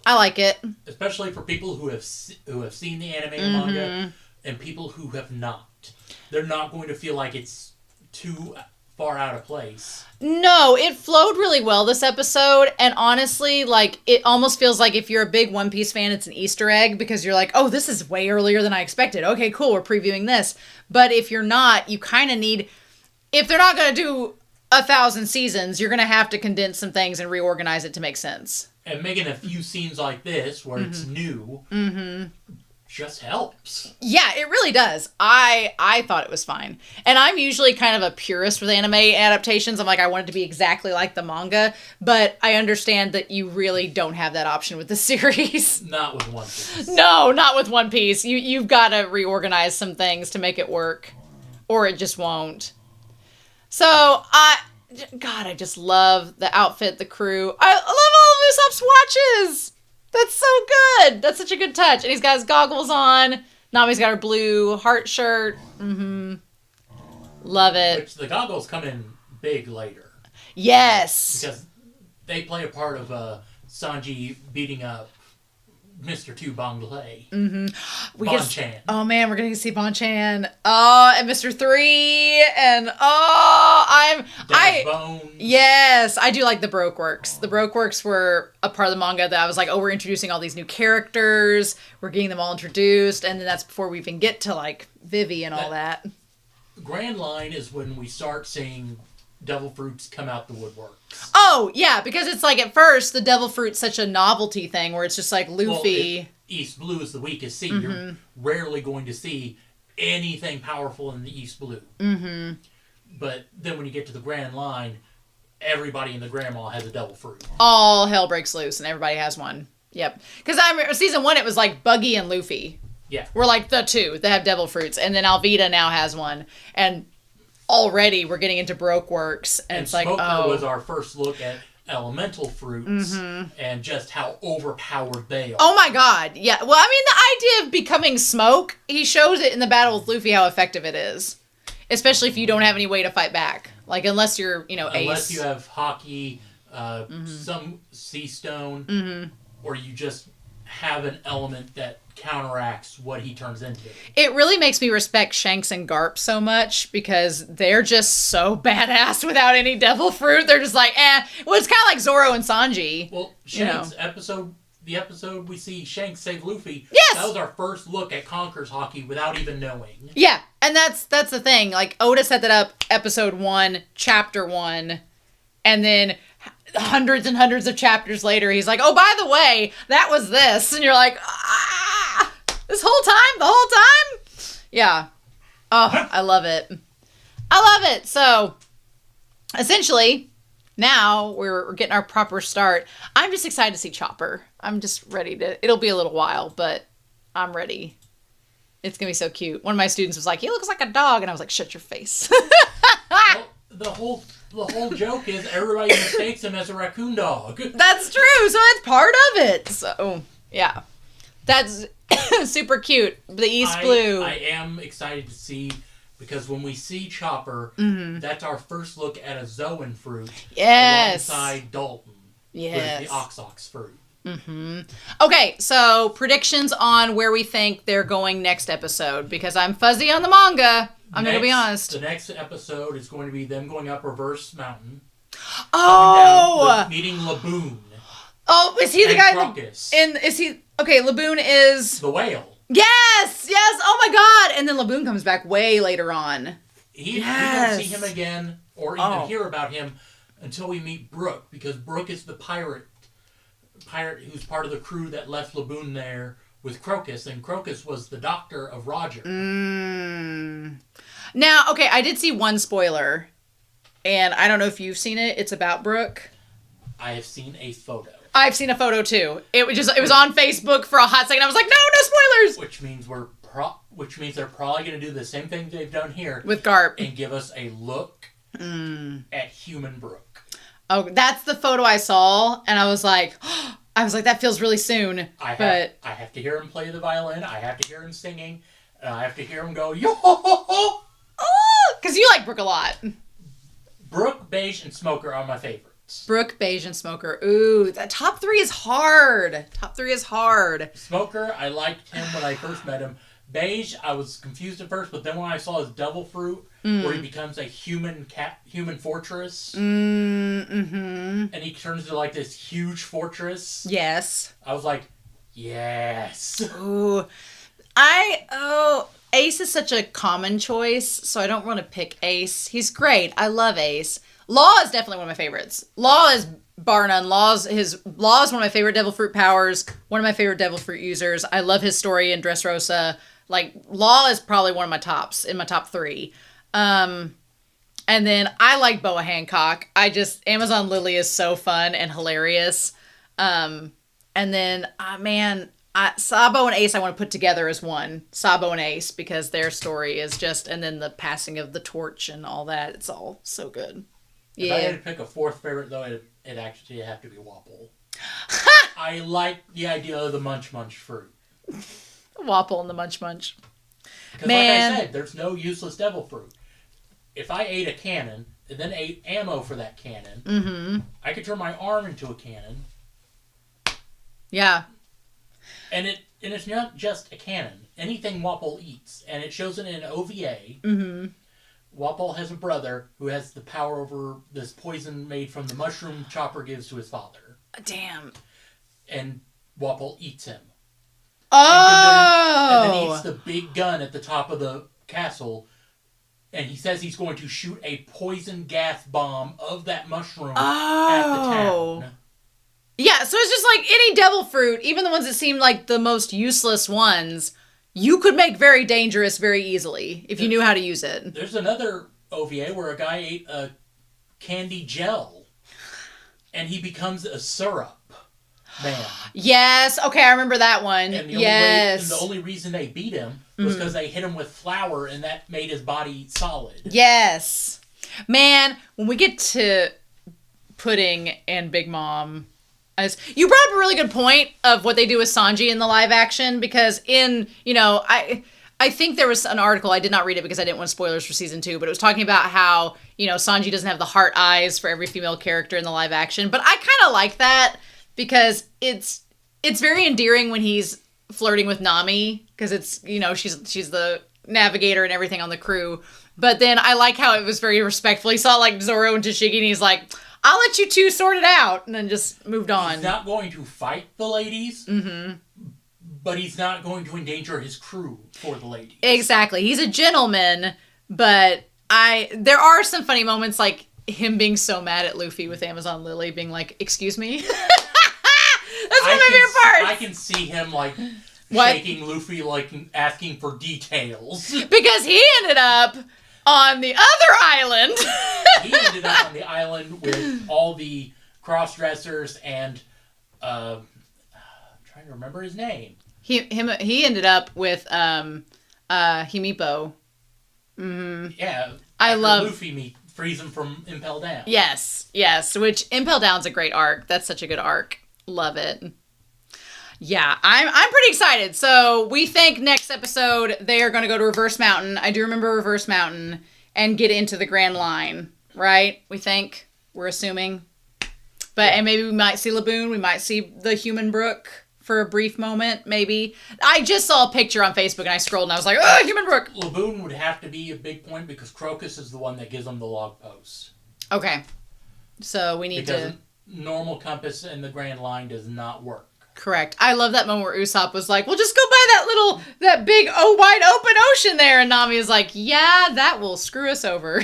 [SPEAKER 1] I like it.
[SPEAKER 2] Especially for people who have seen the anime and manga, and people who have not. They're not going to feel like it's too far out of place.
[SPEAKER 1] No, it flowed really well this episode, and honestly, like, it almost feels like if you're a big One Piece fan, it's an Easter egg, because you're like, oh, this is way earlier than I expected. Okay, cool, we're previewing this. But if you're not, you kind of need... If they're not going to do 1,000 seasons, you're going to have to condense some things and reorganize it to make sense.
[SPEAKER 2] And making a few scenes like this, where it's new, just helps.
[SPEAKER 1] Yeah, it really does. I thought it was fine. And I'm usually kind of a purist with anime adaptations. I'm like, I want it to be exactly like the manga. But I understand that you really don't have that option with the series.
[SPEAKER 2] Not with One Piece.
[SPEAKER 1] No, not with One Piece. You've got to reorganize some things to make it work. Or it just won't. So, God, I just love the outfit, the crew. I love all of Usopp's watches. That's so good. That's such a good touch. And he's got his goggles on. Nami's got her blue heart shirt. Love it.
[SPEAKER 2] Which the goggles come in big later.
[SPEAKER 1] Yes.
[SPEAKER 2] Because they play a part of Sanji beating up Mr. 2 Bonglai. Bon-chan.
[SPEAKER 1] Oh man, we're gonna see Bon-chan. Oh, and Mr. 3, and
[SPEAKER 2] Bone.
[SPEAKER 1] Yes, I do like the Broke Works. The Broke Works were a part of the manga that I was like, oh, we're introducing all these new characters. We're getting them all introduced, and then that's before we even get to like Vivi and all that.
[SPEAKER 2] Grand line is when we start seeing devil fruits come out the woodworks.
[SPEAKER 1] Oh, yeah, because it's like at first the devil fruit's such a novelty thing where it's just like Luffy.
[SPEAKER 2] Well, East Blue is the weakest sea. You're rarely going to see anything powerful in the East Blue. But then when you get to the Grand Line, everybody in the Grand Mall has a devil fruit.
[SPEAKER 1] All hell breaks loose and everybody has one. Yep. Because I remember season 1, it was like Buggy and Luffy.
[SPEAKER 2] Yeah.
[SPEAKER 1] We're like the two that have devil fruits. And then Alvida now has one. And already we're getting into Broke Works, and it's like,
[SPEAKER 2] Smoker was our first look at elemental fruits and just how overpowered they are.
[SPEAKER 1] Oh my god, yeah. Well, I mean, the idea of becoming smoke, he shows it in the battle with Luffy how effective it is. Especially if you don't have any way to fight back. Like, unless you're, Ace.
[SPEAKER 2] Unless you have Hockey, some Sea Stone, or you just have an element that counteracts what he turns into.
[SPEAKER 1] It really makes me respect Shanks and Garp so much because they're just so badass without any devil fruit. They're just like, eh. Well, it's kind of like Zoro and Sanji.
[SPEAKER 2] Well, Shanks, the episode we see Shanks save Luffy,
[SPEAKER 1] yes!
[SPEAKER 2] That was our first look at Conker's Hockey without even knowing.
[SPEAKER 1] Yeah, and that's the thing. Like, Oda set that up episode 1, chapter 1, and then hundreds and hundreds of chapters later, he's like, oh, by the way, that was this. And you're like, the whole time? Yeah. Oh, I love it. I love it. So, essentially, now we're getting our proper start. I'm just excited to see Chopper. I'm just ready to... It'll be a little while, but I'm ready. It's going to be so cute. One of my students was like, he looks like a dog. And I was like, shut your face.
[SPEAKER 2] Well, the whole joke is everybody mistakes him as a raccoon dog.
[SPEAKER 1] That's true. So it's part of it. So, yeah. That's super cute. The East Blue.
[SPEAKER 2] I am excited to see, because when we see Chopper, that's our first look at a Zoan fruit.
[SPEAKER 1] Yes.
[SPEAKER 2] Alongside Dalton.
[SPEAKER 1] Yes.
[SPEAKER 2] With the Ox fruit.
[SPEAKER 1] Okay, so predictions on where we think they're going next episode, because I'm fuzzy on the manga. I'm going to be honest.
[SPEAKER 2] The next episode is going to be them going up Reverse Mountain.
[SPEAKER 1] Oh!
[SPEAKER 2] Meeting Laboon.
[SPEAKER 1] Oh, is he the guy
[SPEAKER 2] Crocus.
[SPEAKER 1] Okay, Laboon is...
[SPEAKER 2] The whale.
[SPEAKER 1] Yes! Oh my god! And then Laboon comes back way later on.
[SPEAKER 2] We don't see him again, or even hear about him, until we meet Brooke, because Brooke is the pirate who's part of the crew that left Laboon there with Crocus, and Crocus was the doctor of Roger.
[SPEAKER 1] Now, okay, I did see one spoiler, and I don't know if you've seen it. It's about Brooke.
[SPEAKER 2] I have seen a photo.
[SPEAKER 1] I've seen a photo too. It was on Facebook for a hot second. I was like, no spoilers.
[SPEAKER 2] Which means they're probably going to do the same thing they've done here
[SPEAKER 1] with Garp
[SPEAKER 2] and give us a look at human Brooke.
[SPEAKER 1] Oh, that's the photo I saw, and I was like, that feels really soon. I
[SPEAKER 2] have to hear him play the violin. I have to hear him singing. And I have to hear him go, yo ho ho ho.
[SPEAKER 1] Because you like Brooke a lot.
[SPEAKER 2] Brooke, Beige, and Smoker are my favorites.
[SPEAKER 1] Brooke, Beige, and Smoker. Ooh, that top 3 is hard.
[SPEAKER 2] Smoker, I liked him when I first met him. Beige, I was confused at first, but then when I saw his devil fruit, where he becomes a human fortress, and he turns into like this huge fortress.
[SPEAKER 1] Yes.
[SPEAKER 2] I was like, yes.
[SPEAKER 1] Ooh. Ace is such a common choice, so I don't want to pick Ace. He's great. I love Ace. Law is definitely one of my favorites. Law is bar none. Law is one of my favorite devil fruit powers. One of my favorite devil fruit users. I love his story in Dressrosa. Like, Law is probably one of my tops, in my top 3. And then I like Boa Hancock. Amazon Lily is so fun and hilarious. And then, Sabo and Ace I want to put together as one. Sabo and Ace, because their story is just, and then the passing of the torch and all that. It's all so good.
[SPEAKER 2] If I had to pick a 4th favorite, though, it'd actually have to be Wapple. I like the idea of the Munch fruit.
[SPEAKER 1] Wapple and the Munch.
[SPEAKER 2] Because like I said, there's no useless devil fruit. If I ate a cannon and then ate ammo for that cannon, I could turn my arm into a cannon.
[SPEAKER 1] Yeah.
[SPEAKER 2] And it's not just a cannon. Anything Wapple eats, and it shows it in an OVA. Wapple has a brother who has the power over this poison made from the mushroom Chopper gives to his father.
[SPEAKER 1] Damn.
[SPEAKER 2] And Wapple eats him.
[SPEAKER 1] Oh!
[SPEAKER 2] And then eats the big gun at the top of the castle. And he says he's going to shoot a poison gas bomb of that mushroom at the town.
[SPEAKER 1] Yeah, so it's just like any devil fruit, even the ones that seem like the most useless ones, you could make very dangerous very easily if you knew how to use it.
[SPEAKER 2] There's another OVA where a guy ate a candy gel and he becomes a syrup man.
[SPEAKER 1] Yes, okay, I remember that one.
[SPEAKER 2] And the only reason they beat him was because they hit him with flour and that made his body solid.
[SPEAKER 1] Yes. Man, when we get to Pudding and Big Mom... you brought up a really good point of what they do with Sanji in the live action, because I think there was an article, I did not read it because I didn't want spoilers for season 2, but it was talking about how, Sanji doesn't have the heart eyes for every female character in the live action, but I kind of like that because it's very endearing when he's flirting with Nami, because it's, she's the navigator and everything on the crew, but then I like how it was very respectful. He saw like Zoro and Tashigi and he's like, I'll let you two sort it out, and then just moved on.
[SPEAKER 2] He's not going to fight the ladies, but he's not going to endanger his crew for the ladies. Exactly.
[SPEAKER 1] He's a gentleman, but there are some funny moments, like him being so mad at Luffy with Amazon Lily, being like, excuse me? That's one of my favorite parts.
[SPEAKER 2] I can see him, like, shaking Luffy, like, asking for details.
[SPEAKER 1] Because he ended up on the other island.
[SPEAKER 2] He ended up on the island with all the cross-dressers and, I'm trying to remember his name.
[SPEAKER 1] He ended up with, Himipo. Mm-hmm.
[SPEAKER 2] Yeah.
[SPEAKER 1] I love...
[SPEAKER 2] Luffy frees him from Impel Down.
[SPEAKER 1] Yes, which Impel Down's a great arc. That's such a good arc. Love it. Yeah, I'm pretty excited. So we think next episode they are going to go to Reverse Mountain. I do remember Reverse Mountain and get into the Grand Line, right? We're assuming. And maybe we might see Laboon. We might see the human Brook for a brief moment, maybe. I just saw a picture on Facebook and I scrolled and I was like, oh, human Brook!
[SPEAKER 2] Laboon would have to be a big point because Crocus is the one that gives them the log posts.
[SPEAKER 1] Okay. So we need
[SPEAKER 2] because normal compass in the Grand Line does not work.
[SPEAKER 1] Correct. I love that moment where Usopp was like, well, just go by that big, wide open ocean there. And Nami is like, yeah, that will screw us over.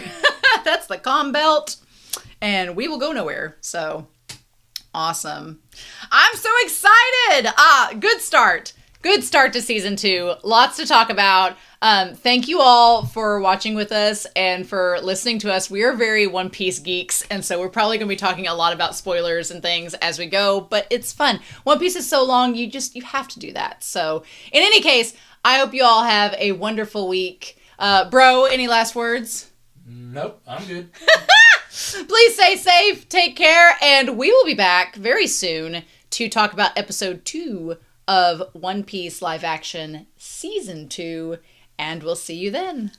[SPEAKER 1] That's the calm belt. And we will go nowhere. So, awesome. I'm so excited. Good start. Good start to season 2. Lots to talk about. Thank you all for watching with us and for listening to us. We are very One Piece geeks, and so we're probably going to be talking a lot about spoilers and things as we go, but it's fun. One Piece is so long, you have to do that. So, in any case, I hope you all have a wonderful week. Bro, any last words?
[SPEAKER 2] Nope, I'm good.
[SPEAKER 1] Please stay safe, take care, and we will be back very soon to talk about episode 2 of One Piece Live Action Season 2, and we'll see you then.